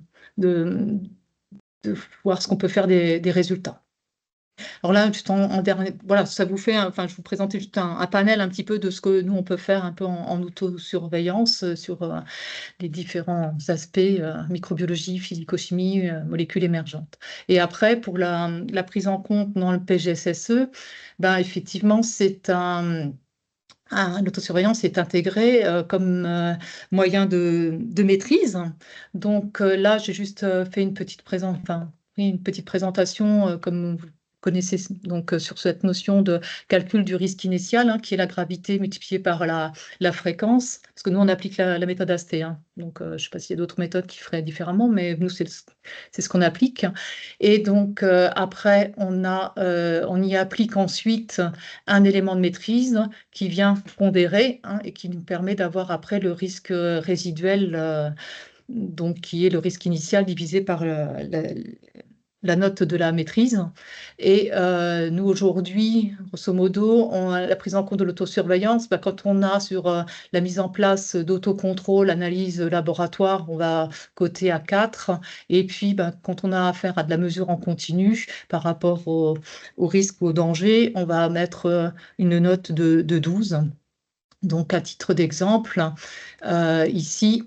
voir ce qu'on peut faire des résultats. Alors là, juste en dernier, voilà, ça vous fait, je vous présentais juste un panel un petit peu de ce que nous, on peut faire un peu en autosurveillance sur les différents aspects, microbiologie, physico-chimie, molécules émergentes. Et après, pour la prise en compte dans le PGSSE, effectivement, l'autosurveillance est intégrée comme moyen de maîtrise. Donc là, j'ai juste fait une petite présentation, comme connaissez donc sur cette notion de calcul du risque initial, hein, qui est la gravité multipliée par la fréquence, parce que nous, on applique la méthode AST. Hein. Donc, je ne sais pas s'il y a d'autres méthodes qui feraient différemment, mais nous, c'est ce qu'on applique. Et donc, après, on y applique ensuite un élément de maîtrise qui vient pondérer, hein, et qui nous permet d'avoir après le risque résiduel, donc qui est le risque initial divisé par la note de la maîtrise. Et nous, aujourd'hui, grosso modo, la prise en compte de l'autosurveillance, quand on a sur la mise en place d'autocontrôle, analyse laboratoire, on va coter à 4. Et puis, quand on a affaire à de la mesure en continu par rapport au risque ou au danger, on va mettre une note de 12. Donc, à titre d'exemple, ici,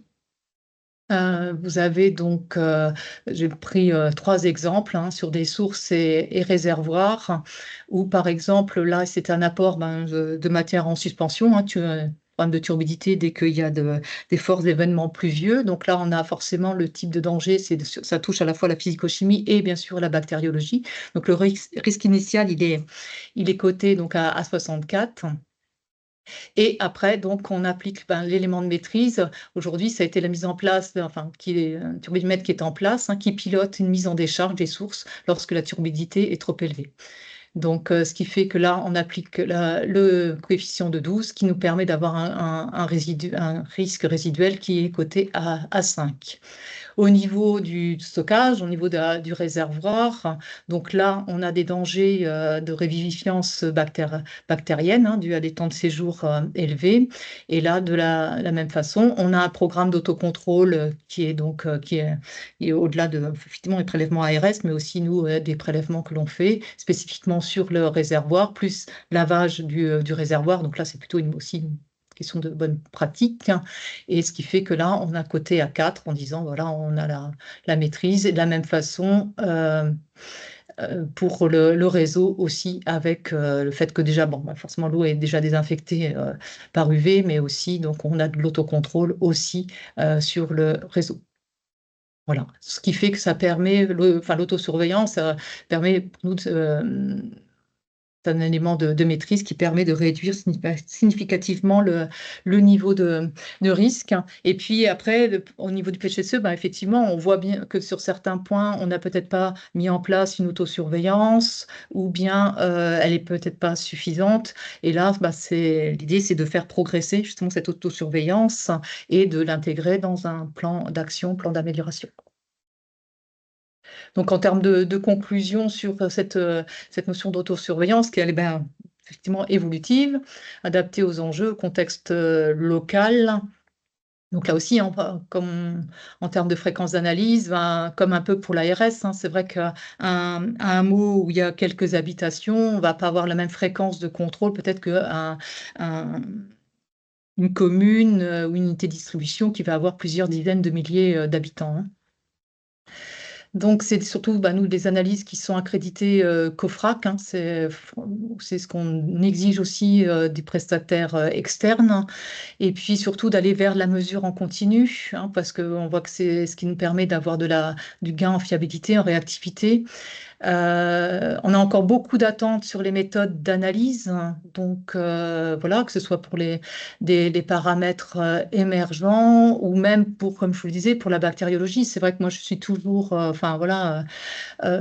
vous avez donc, j'ai pris 3 exemples, hein, sur des sources et réservoirs, où par exemple, là, c'est un apport de matière en suspension, hein, problème de turbidité dès qu'il y a des forts événements pluvieux. Donc là, on a forcément le type de danger, ça touche à la fois la physico-chimie et bien sûr la bactériologie. Donc le risque initial, il est coté donc à 64. Et après, donc, on applique l'élément de maîtrise. Aujourd'hui, ça a été la mise en place, un turbidimètre qui est en place, hein, qui pilote une mise en décharge des sources lorsque la turbidité est trop élevée. Donc, ce qui fait que là, on applique le coefficient de 12 qui nous permet d'avoir un risque résiduel qui est coté à 5. Au niveau du stockage, au niveau du réservoir, donc là, on a des dangers de révivifiance bactérienne, hein, dû à des temps de séjour élevés. Et là, de la même façon, on a un programme d'autocontrôle qui est au-delà de, effectivement, les prélèvements ARS, mais aussi, nous, des prélèvements que l'on fait spécifiquement sur le réservoir, plus lavage du réservoir. Donc là, c'est plutôt aussi une question de bonne pratique, hein. Et ce qui fait que là, on a coté à 4 en disant, voilà, on a la maîtrise. Et de la même façon, pour le réseau aussi, avec le fait que déjà, forcément, l'eau est déjà désinfectée par UV, mais aussi, donc, on a de l'autocontrôle aussi sur le réseau. Voilà, ce qui fait que ça permet, l'autosurveillance permet nous c'est un élément de maîtrise qui permet de réduire significativement le niveau de risque. Et puis après, au niveau du PHSE, effectivement, on voit bien que sur certains points, on n'a peut-être pas mis en place une autosurveillance, ou bien elle n'est peut-être pas suffisante. Et là, l'idée, c'est de faire progresser justement cette autosurveillance et de l'intégrer dans un plan d'action, plan d'amélioration. Donc, en termes de conclusion sur cette notion d'autosurveillance, qui est effectivement évolutive, adaptée aux enjeux, au contexte local. Donc là aussi, comme en termes de fréquence d'analyse, comme un peu pour l'ARS, hein, c'est vrai qu'à un hameau où il y a quelques habitations, on ne va pas avoir la même fréquence de contrôle peut-être qu'une commune ou une unité de distribution qui va avoir plusieurs dizaines de milliers d'habitants, hein. Donc, c'est surtout, nous, des analyses qui sont accréditées COFRAC, hein, c'est ce qu'on exige aussi des prestataires externes. Et puis, surtout, d'aller vers la mesure en continu, hein, parce qu'on voit que c'est ce qui nous permet d'avoir du gain en fiabilité, en réactivité. On a encore beaucoup d'attentes sur les méthodes d'analyse, hein. Donc voilà, que ce soit pour des paramètres émergents, ou même pour, comme je vous le disais, pour la bactériologie. C'est vrai que moi, je suis toujours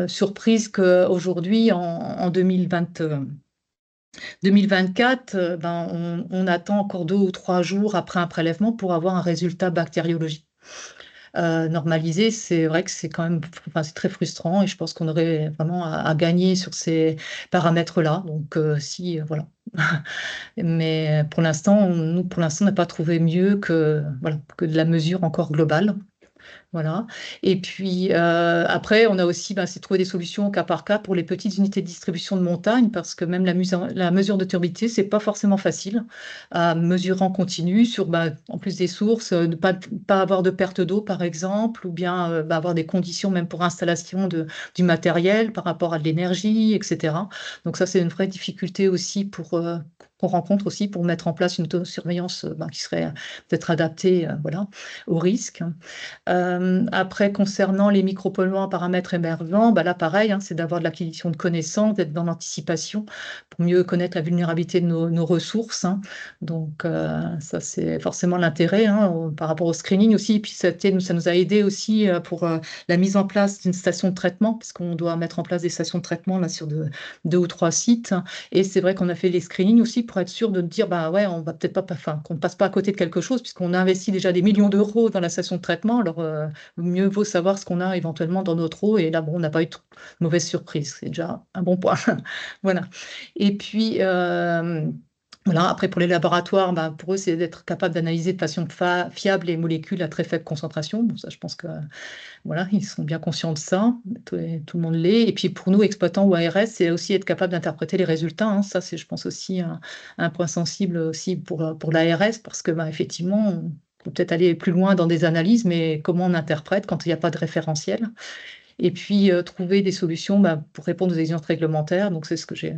surprise qu'aujourd'hui, en 2024, on attend encore 2 ou 3 jours après un prélèvement pour avoir un résultat bactériologique normalisé. C'est vrai que c'est quand même, c'est très frustrant, et je pense qu'on aurait vraiment à gagner sur ces paramètres-là. Donc, voilà. Mais pour l'instant, on n'a pas trouvé mieux que de la mesure encore globale. Voilà. Et puis après, on a aussi trouvé des solutions au cas par cas pour les petites unités de distribution de montagne, parce que même la mesure de turbidité, c'est pas forcément facile à mesurer en continu sur, en plus des sources, ne pas avoir de perte d'eau, par exemple, ou bien avoir des conditions même pour installation du matériel par rapport à de l'énergie, etc. Donc ça, c'est une vraie difficulté aussi pour qu'on rencontre aussi pour mettre en place une autosurveillance qui serait peut-être adaptée voilà, au risque. Après, concernant les micropolluants, paramètres émergents, là, pareil, c'est d'avoir de l'acquisition de connaissances, d'être dans l'anticipation pour mieux connaître la vulnérabilité de nos ressources. Donc, ça, c'est forcément l'intérêt par rapport au screening aussi. Et puis, ça nous a aidé aussi pour la mise en place d'une station de traitement, parce qu'on doit mettre en place des stations de traitement là, sur deux ou trois sites. Et c'est vrai qu'on a fait les screenings aussi pour être sûr de dire, ouais, on va peut-être pas, qu'on ne passe pas à côté de quelque chose, puisqu'on investit déjà des millions d'euros dans la station de traitement. Alors, mieux vaut savoir ce qu'on a éventuellement dans notre eau. Et là, bon, on n'a pas eu de mauvaise surprise. C'est déjà un bon point. Voilà. Et puis, voilà, après, pour les laboratoires, pour eux, c'est d'être capable d'analyser de façon fiable les molécules à très faible concentration. Bon, ça, je pense que voilà, ils sont bien conscients de ça. Tout le monde l'est. Et puis, pour nous, exploitants ou ARS, c'est aussi être capable d'interpréter les résultats. Ça, c'est, je pense, aussi un point sensible aussi pour l'ARS, parce que, effectivement, on peut peut-être aller plus loin dans des analyses, mais comment on interprète quand il n'y a pas de référentiel? Et puis, trouver des solutions pour répondre aux exigences réglementaires. Donc, c'est ce que j'ai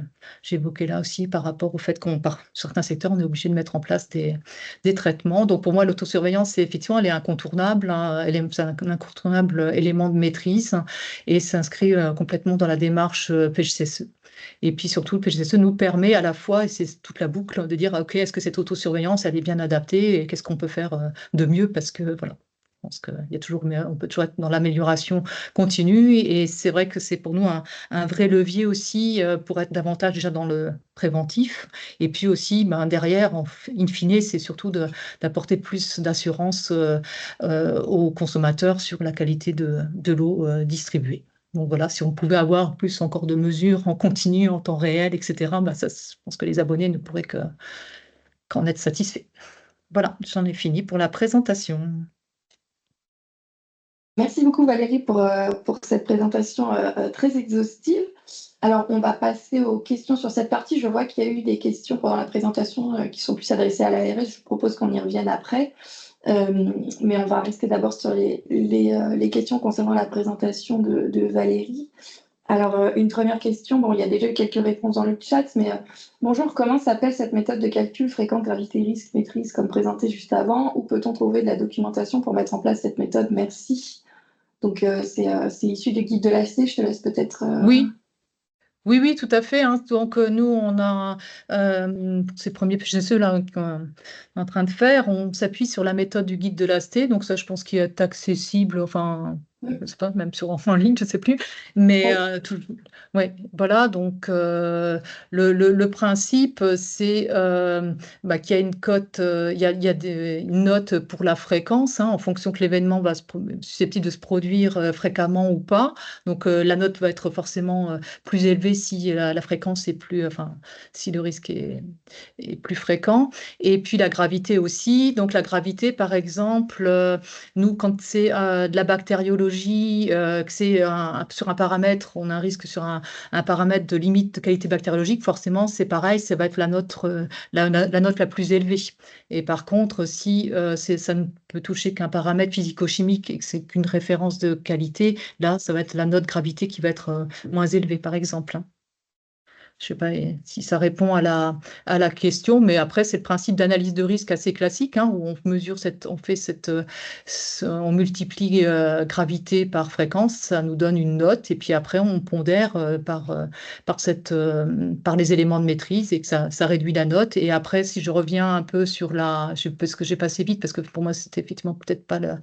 évoqué là aussi par rapport au fait par certains secteurs, on est obligé de mettre en place des traitements. Donc, pour moi, l'autosurveillance, c'est effectivement, elle est incontournable. C'est un incontournable élément de maîtrise et s'inscrit complètement dans la démarche PGCSE. Et puis, surtout, le PGCSE nous permet à la fois, et c'est toute la boucle, de dire, OK, est-ce que cette autosurveillance, elle est bien adaptée et qu'est-ce qu'on peut faire de mieux? Parce que, voilà. Je pense on peut toujours être dans l'amélioration continue et c'est vrai que c'est pour nous un vrai levier aussi pour être davantage déjà dans le préventif et puis aussi derrière, in fine, c'est surtout d'apporter plus d'assurance aux consommateurs sur la qualité de l'eau distribuée. Donc voilà, si on pouvait avoir plus encore de mesures en continu, en temps réel, etc., ça, je pense que les abonnés ne pourraient qu'en être satisfaits. Voilà, j'en ai fini pour la présentation. Merci beaucoup Valérie pour cette présentation très exhaustive. Alors, on va passer aux questions sur cette partie. Je vois qu'il y a eu des questions pendant la présentation qui sont plus adressées à l'ARS. Je propose qu'on y revienne après. Mais on va rester d'abord sur les questions concernant la présentation de Valérie. Alors, une première question. Il y a déjà eu quelques réponses dans le chat, mais bonjour, comment s'appelle cette méthode de calcul fréquent, gravité, risque, maîtrise, comme présenté juste avant? Où peut-on trouver de la documentation pour mettre en place cette méthode? Merci. Donc, c'est issu du guide de l'AC. Je te laisse peut-être... Oui, tout à fait. Donc, nous, on a, pour ces premiers PGCE là, qu'on est en train de faire, on s'appuie sur la méthode du guide de l'AST. Donc, ça, je pense qu'il est accessible, enfin, je ne sais pas, même en ligne, je ne sais plus. Mais, ouais, voilà. Donc, le principe, c'est qu'il y a une cote, il y a une note pour la fréquence, en fonction que l'événement va susceptible de se produire fréquemment ou pas. Donc, la note va être forcément plus élevée si la fréquence est plus, si le risque est plus fréquent. Et puis la gravité aussi. Donc la gravité, par exemple, nous, quand c'est de la bactériologie, que c'est sur un paramètre, on a un risque sur un paramètre de limite de qualité bactériologique, forcément, c'est pareil, ça va être la note la plus élevée. Et par contre, si ça ne peut toucher qu'un paramètre physico-chimique et que c'est qu'une référence de qualité, là, ça va être la note gravité qui va être moins élevée, par exemple. Je ne sais pas si ça répond à la question, mais après, c'est le principe d'analyse de risque assez classique, où on multiplie gravité par fréquence, ça nous donne une note, et puis après, on pondère par les éléments de maîtrise, et que ça réduit la note. Et après, si je reviens un peu sur parce que j'ai passé vite, parce que pour moi, c'était effectivement peut-être pas le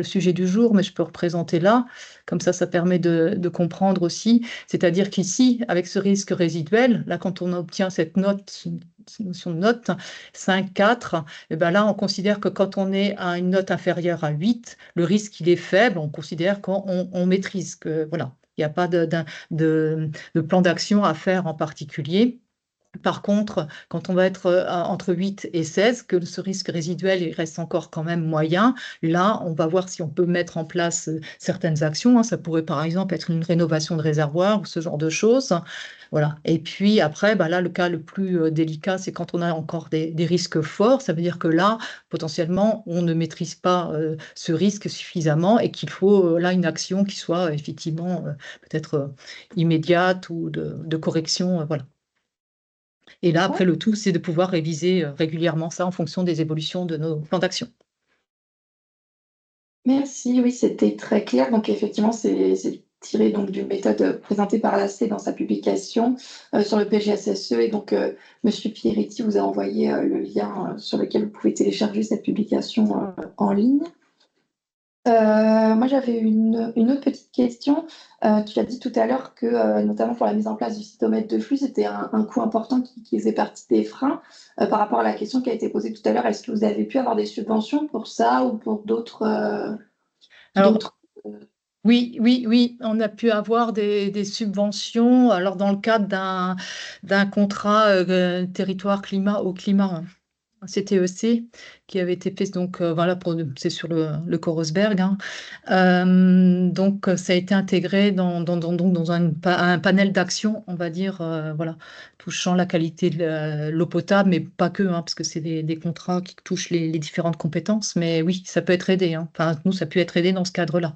sujet du jour, mais je peux représenter là. Comme ça permet de comprendre aussi. C'est-à-dire qu'ici, avec ce risque résiduel, là, quand on obtient cette notion de note, 5, 4, et là, on considère que quand on est à une note inférieure à 8, le risque, il est faible. On considère qu'on maîtrise, que voilà, il n'y a pas de plan d'action à faire en particulier. Par contre, quand on va être entre 8 et 16, que ce risque résiduel il reste encore quand même moyen, là, on va voir si on peut mettre en place certaines actions. Ça pourrait par exemple être une rénovation de réservoir ou ce genre de choses. Voilà. Et puis après, là, le cas le plus délicat, c'est quand on a encore des risques forts. Ça veut dire que là, potentiellement, on ne maîtrise pas ce risque suffisamment et qu'il faut là une action qui soit effectivement peut-être immédiate ou de correction. Voilà. Et là, après, le tout, c'est de pouvoir réviser régulièrement ça en fonction des évolutions de nos plans d'action. Merci, oui, c'était très clair. Donc effectivement, c'est tiré donc d'une méthode présentée par l'AC dans sa publication sur le PGSSE. Et donc, Monsieur Pieretti vous a envoyé le lien sur lequel vous pouvez télécharger cette publication en ligne. Moi, j'avais une autre petite question. Tu as dit tout à l'heure que, notamment pour la mise en place du cytomètre de flux, c'était un coût important qui faisait partie des freins. Par rapport à la question qui a été posée tout à l'heure, est-ce que vous avez pu avoir des subventions pour ça ou pour d'autres Alors, d'autres oui, on a pu avoir des subventions, alors dans le cadre d'un contrat territoire-climat au climat, un CTEC, qui avait été fait, donc voilà, c'est sur le Corosberg, hein. Donc ça a été intégré dans un panel d'actions, on va dire, voilà, touchant la qualité de l'eau potable, mais pas que, hein, parce que c'est des contrats qui touchent les différentes compétences. Mais oui, ça peut être aidé, hein. Enfin, nous, ça peut être aidé dans ce cadre-là.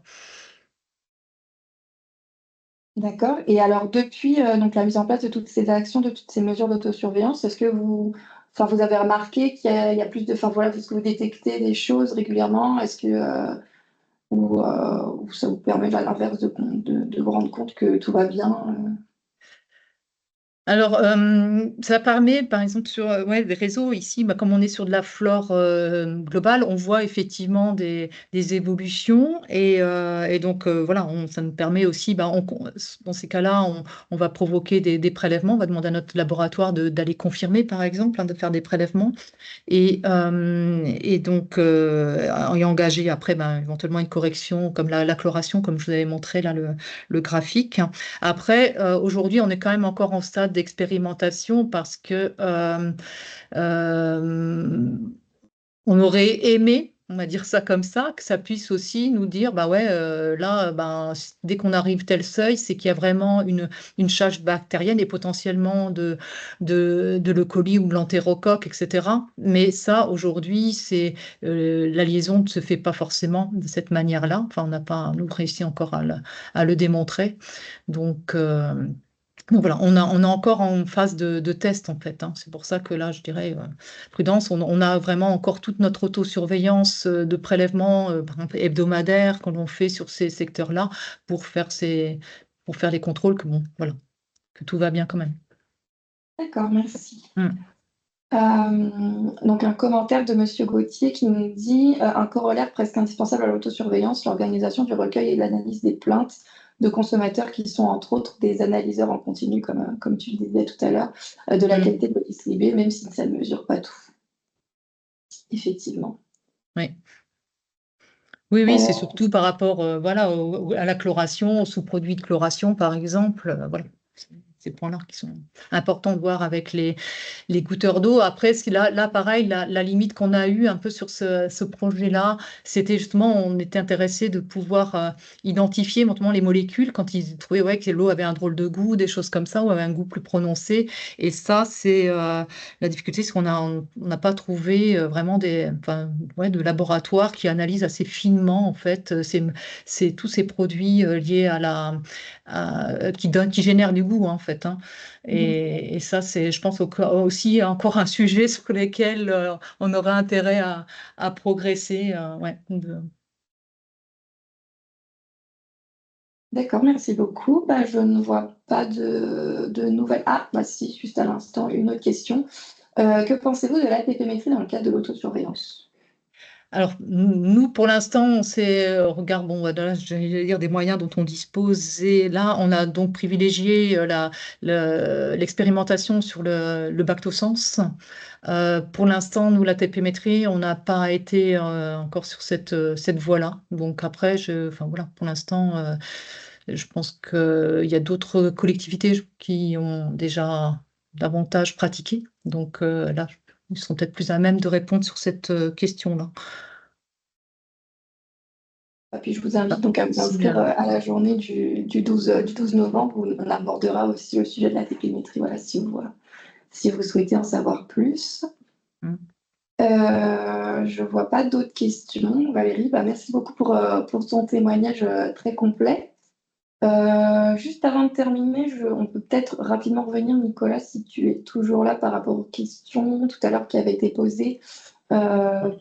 D'accord. Et alors, depuis donc la mise en place de toutes ces actions, de toutes ces mesures d'autosurveillance, est-ce que vous avez remarqué il y a plus de, enfin voilà, est-ce que vous détectez des choses régulièrement? Est-ce que ou ça vous permet à l'inverse de vous rendre compte que tout va bien? Alors, ça permet, par exemple, sur les réseaux, ici, bah, comme on est sur de la flore globale, on voit effectivement des évolutions. Et donc, voilà, ça nous permet aussi, bah, dans ces cas-là, on va provoquer des prélèvements. On va demander à notre laboratoire d'aller confirmer, par exemple, hein, de faire des prélèvements. Et donc, y engager après, ben, éventuellement une correction comme la chloration, comme je vous avais montré là le graphique. Après, aujourd'hui, on est quand même encore en stade d'expérimentation parce que euh, on aurait aimé, on va dire ça comme ça, que ça puisse aussi nous dire, bah ouais, là, ben, dès qu'on arrive tel seuil, c'est qu'il y a vraiment une charge bactérienne et potentiellement de l'E. coli ou de l'entérocoque, etc. Mais ça, aujourd'hui, la liaison ne se fait pas forcément de cette manière-là. Enfin, on n'a pas, nous, réussi encore à le démontrer. Donc voilà, on est encore en phase de test en fait, hein. C'est pour ça que là, je dirais prudence. On a vraiment encore toute notre autosurveillance de prélèvements, par exemple hebdomadaires, que l'on fait sur ces secteurs-là pour faire les contrôles que bon, voilà, que tout va bien quand même. D'accord, merci. Mm. Donc un commentaire de Monsieur Gauthier qui nous dit un corollaire presque indispensable à l'autosurveillance, l'organisation du recueil et de l'analyse des plaintes de consommateurs qui sont entre autres des analyseurs en continu, comme tu le disais tout à l'heure, de la qualité de l'eau distribuée, même si ça ne mesure pas tout. Effectivement. Oui. Oui, c'est Euh, surtout par rapport voilà, à la chloration, aux sous-produits de chloration, par exemple. Voilà. Ces points-là qui sont importants de voir avec les goutteurs d'eau. Après, là, pareil, la limite qu'on a eue un peu sur ce projet-là, c'était justement, on était intéressé de pouvoir identifier notamment les molécules quand ils trouvaient ouais, que l'eau avait un drôle de goût, des choses comme ça, ou avait un goût plus prononcé. Et ça, c'est la difficulté, c'est on n'a pas trouvé vraiment de laboratoire qui analyse assez finement, en fait, tous ces produits liés qui génèrent du goût, hein, en fait, hein. Et ça, c'est, je pense, aussi encore un sujet sur lequel on aurait intérêt à progresser. Ouais, D'accord, merci beaucoup. Bah, je ne vois pas de nouvelles. Ah, bah si, juste à l'instant, une autre question. Que pensez-vous de l'ATPmétrie dans le cadre de l'autosurveillance? Alors, nous, pour l'instant, regarde, bon, voilà, je vais dire des moyens dont on dispose. Et là, on a donc privilégié l'expérimentation sur le Bactosense. Pour l'instant, nous, la TPmétrie, on n'a pas été encore sur cette voie-là. Donc après, enfin, voilà, pour l'instant, je pense qu'il y a d'autres collectivités qui ont déjà davantage pratiqué. Donc là, ils sont peut-être plus à même de répondre sur cette question-là. Et puis je vous invite donc à vous inscrire à la journée du 12 novembre où on abordera aussi le sujet de la télémétrie, voilà, si vous souhaitez en savoir plus. Je ne vois pas d'autres questions. Valérie, bah, merci beaucoup pour ton témoignage très complet. Juste avant de terminer, on peut peut-être rapidement revenir, Nicolas, si tu es toujours là par rapport aux questions tout à l'heure qui avaient été posées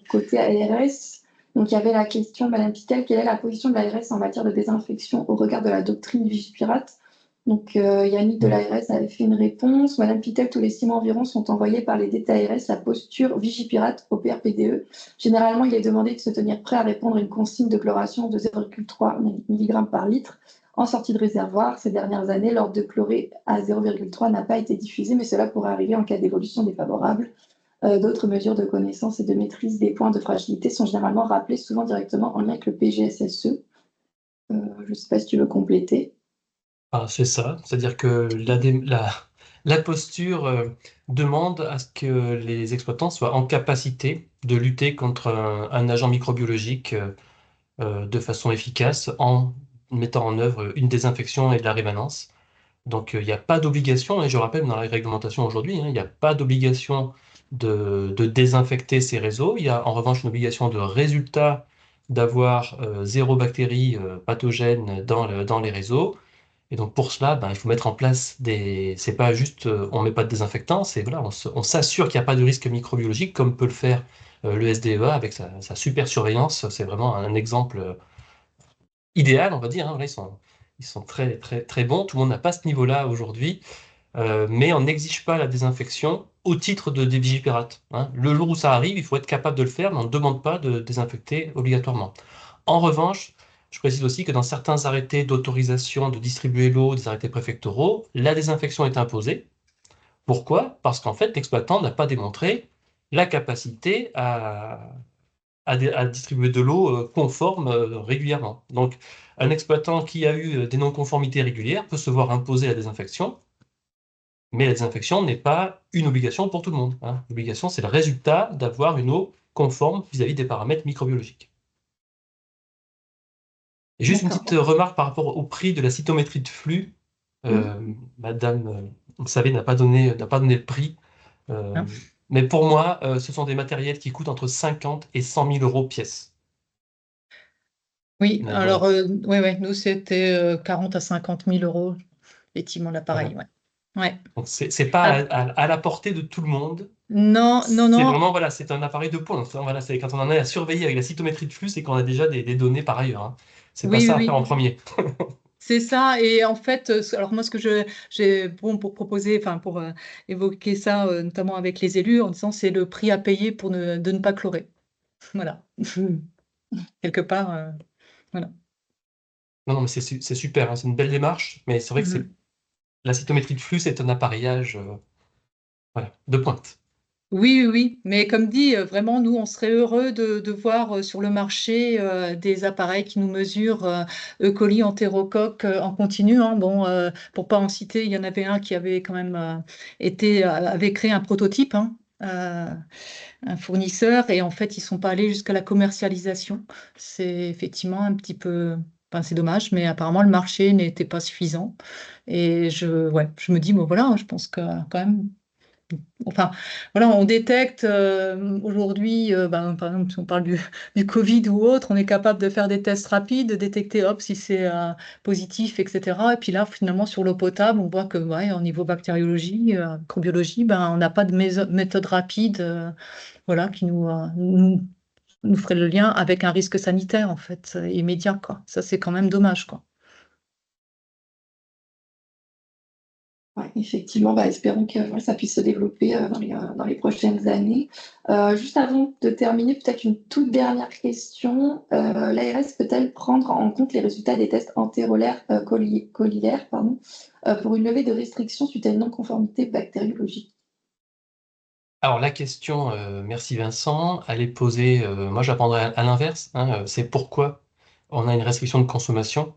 côté ARS. Donc, il y avait la question, Madame Pitel, quelle est la position de l'ARS en matière de désinfection au regard de la doctrine Vigipirate? Donc, Yannick de l'ARS avait fait une réponse. Madame Pitel, tous les 6 mois environ sont envoyés par les DTARS la posture Vigipirate au PRPDE. Généralement, il est demandé de se tenir prêt à répondre à une consigne de chloration de 0,3 mg par litre en sortie de réservoir. Ces dernières années, l'ordre de chloré à 0,3 n'a pas été diffusé, mais cela pourrait arriver en cas d'évolution défavorable. D'autres mesures de connaissance et de maîtrise des points de fragilité sont généralement rappelées souvent directement en lien avec le PGSSE. Je ne sais pas si tu veux compléter. C'est ça, c'est-à-dire que la posture demande à ce que les exploitants soient en capacité de lutter contre un agent microbiologique de façon efficace en mettant en œuvre une désinfection et de la rémanence. Donc il n'y a pas d'obligation, et je rappelle dans la réglementation aujourd'hui, il n'y a pas d'obligation de désinfecter ces réseaux. Il y a en revanche une obligation de résultat d'avoir zéro bactérie pathogène dans les réseaux. Et donc pour cela, il faut mettre en place des. C'est pas juste on met pas de désinfectant, c'est voilà, on s'assure qu'il n'y a pas de risque microbiologique comme peut le faire le SDEA avec sa super surveillance. C'est vraiment un exemple idéal, on va dire. Voilà, ils sont très très très bons. Tout le monde n'a pas ce niveau-là aujourd'hui, mais on n'exige pas la désinfection au titre des vigipirates. Le jour où ça arrive, il faut être capable de le faire, mais on ne demande pas de désinfecter obligatoirement. En revanche, je précise aussi que dans certains arrêtés d'autorisation de distribuer l'eau, des arrêtés préfectoraux, la désinfection est imposée. Pourquoi? Parce qu'en fait, l'exploitant n'a pas démontré la capacité à distribuer de l'eau conforme régulièrement. Donc, un exploitant qui a eu des non-conformités régulières peut se voir imposer la désinfection, mais la désinfection n'est pas une obligation pour tout le monde. L'obligation, c'est le résultat d'avoir une eau conforme vis-à-vis des paramètres microbiologiques. Et juste une petite remarque par rapport au prix de la cytométrie de flux. Madame, vous savez, n'a pas donné le prix. Mais pour moi, ce sont des matériels qui coûtent entre 50 et 100 000 euros pièce. Oui, Mais alors, voilà. nous, c'était 40 à 50 000 euros, effectivement, l'appareil. Voilà. Ouais. Donc, c'est pas à la portée de tout le monde. Non, non, C'est non. vraiment, voilà, c'est un appareil de pointe. Voilà, c'est quand on en est à surveiller avec la cytométrie de flux, c'est qu'on a déjà des données par ailleurs. C'est pas Oui, ça à oui, faire en oui. premier. C'est ça. Et en fait, alors moi, ce que j'ai pour proposer, enfin, pour évoquer ça, notamment avec les élus, en disant c'est le prix à payer de ne pas chlorer. Voilà. Quelque part, voilà. Non, mais c'est super, c'est une belle démarche, mais c'est vrai que la cytométrie de flux, c'est un appareillage voilà, de pointe. Oui, oui, oui. Mais comme dit, vraiment, nous, on serait heureux de voir sur le marché des appareils qui nous mesurent E. coli, entérocoque en continu. Bon, pour pas en citer, il y en avait un qui avait quand même avait créé un prototype, un fournisseur, et en fait, ils sont pas allés jusqu'à la commercialisation. C'est effectivement un petit peu. Enfin, c'est dommage, mais apparemment, le marché n'était pas suffisant. Et ouais, je me dis, bon, voilà, je pense que quand même. Enfin, voilà, on détecte aujourd'hui, par exemple, si on parle du Covid ou autre, on est capable de faire des tests rapides, de détecter, hop, si c'est positif, etc. Et puis là, finalement, sur l'eau potable, on voit que, ouais, au niveau bactériologie, microbiologie, on n'a pas de méthode rapide, voilà, qui nous ferait le lien avec un risque sanitaire, en fait, immédiat, quoi. Ça, c'est quand même dommage, quoi. Ouais, effectivement, espérons que voilà, ça puisse se développer dans les prochaines années. Juste avant de terminer, peut-être une toute dernière question. L'ARS peut-elle prendre en compte les résultats des tests entérolaires coliaires pour une levée de restrictions suite à une non-conformité bactériologique? Alors la question, merci Vincent, elle est posée, moi je la prendrais à l'inverse, c'est pourquoi on a une restriction de consommation.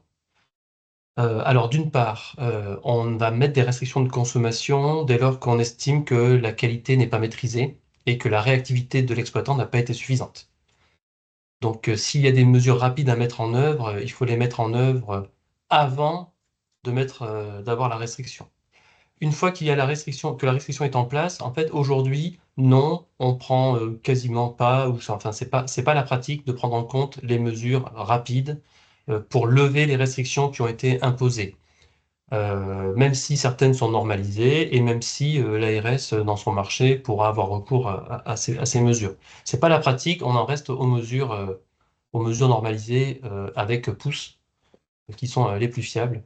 Alors d'une part, on va mettre des restrictions de consommation dès lors qu'on estime que la qualité n'est pas maîtrisée et que la réactivité de l'exploitant n'a pas été suffisante. Donc s'il y a des mesures rapides à mettre en œuvre, il faut les mettre en œuvre avant d'avoir la restriction. Une fois qu'il y a que la restriction est en place, en fait, aujourd'hui, non, on prend quasiment pas, enfin, c'est pas la pratique de prendre en compte les mesures rapides pour lever les restrictions qui ont été imposées. Même si certaines sont normalisées et même si l'ARS, dans son marché, pourra avoir recours à ces mesures. Ce n'est pas la pratique, on en reste aux mesures normalisées avec pouces, qui sont les plus fiables.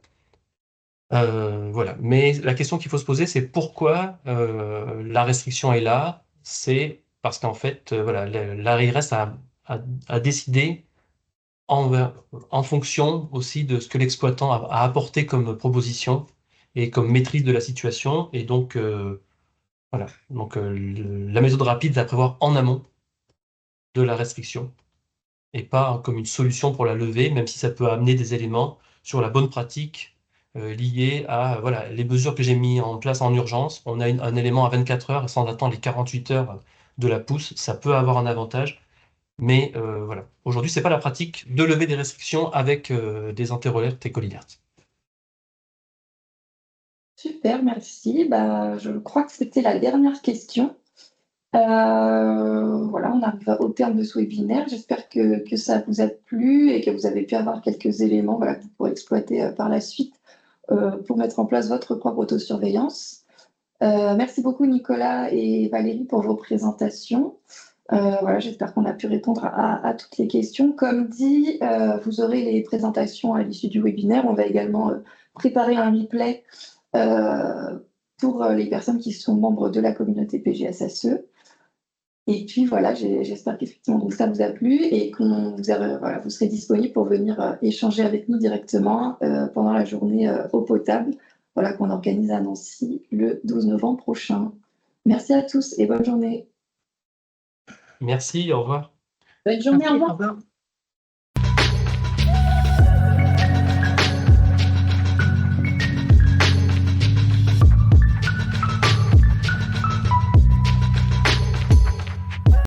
Voilà. Mais la question qu'il faut se poser, c'est pourquoi la restriction est là. C'est parce qu'en fait, voilà, l'ARS a décidé en fonction aussi de ce que l'exploitant a apporté comme proposition et comme maîtrise de la situation. Et donc, voilà. Donc, la méthode rapide va prévoir en amont de la restriction et pas comme une solution pour la lever, même si ça peut amener des éléments sur la bonne pratique liés à voilà, les mesures que j'ai mis en place en urgence. On a un élément à 24 heures sans attendre les 48 heures de la pousse. Ça peut avoir un avantage. Mais voilà, aujourd'hui, c'est pas la pratique de lever des restrictions avec des interrogates et colidertes. Super, merci. Bah, je crois que c'était la dernière question. Voilà, on arrive au terme de ce webinaire. J'espère que ça vous a plu et que vous avez pu avoir quelques éléments voilà, que vous pourrez exploiter par la suite pour mettre en place votre propre autosurveillance. Merci beaucoup Nicolas et Valérie pour vos présentations. Voilà, j'espère qu'on a pu répondre à toutes les questions. Comme dit, vous aurez les présentations à l'issue du webinaire. On va également préparer un replay pour les personnes qui sont membres de la communauté PGSSE. Et puis voilà, j'espère qu'effectivement donc, ça vous a plu et qu'on voilà, vous serez disponible pour venir échanger avec nous directement pendant la journée eau potable voilà, qu'on organise à Nancy le 12 novembre prochain. Merci à tous et bonne journée. Merci, au revoir. Bonne journée, au Merci, revoir. au revoir.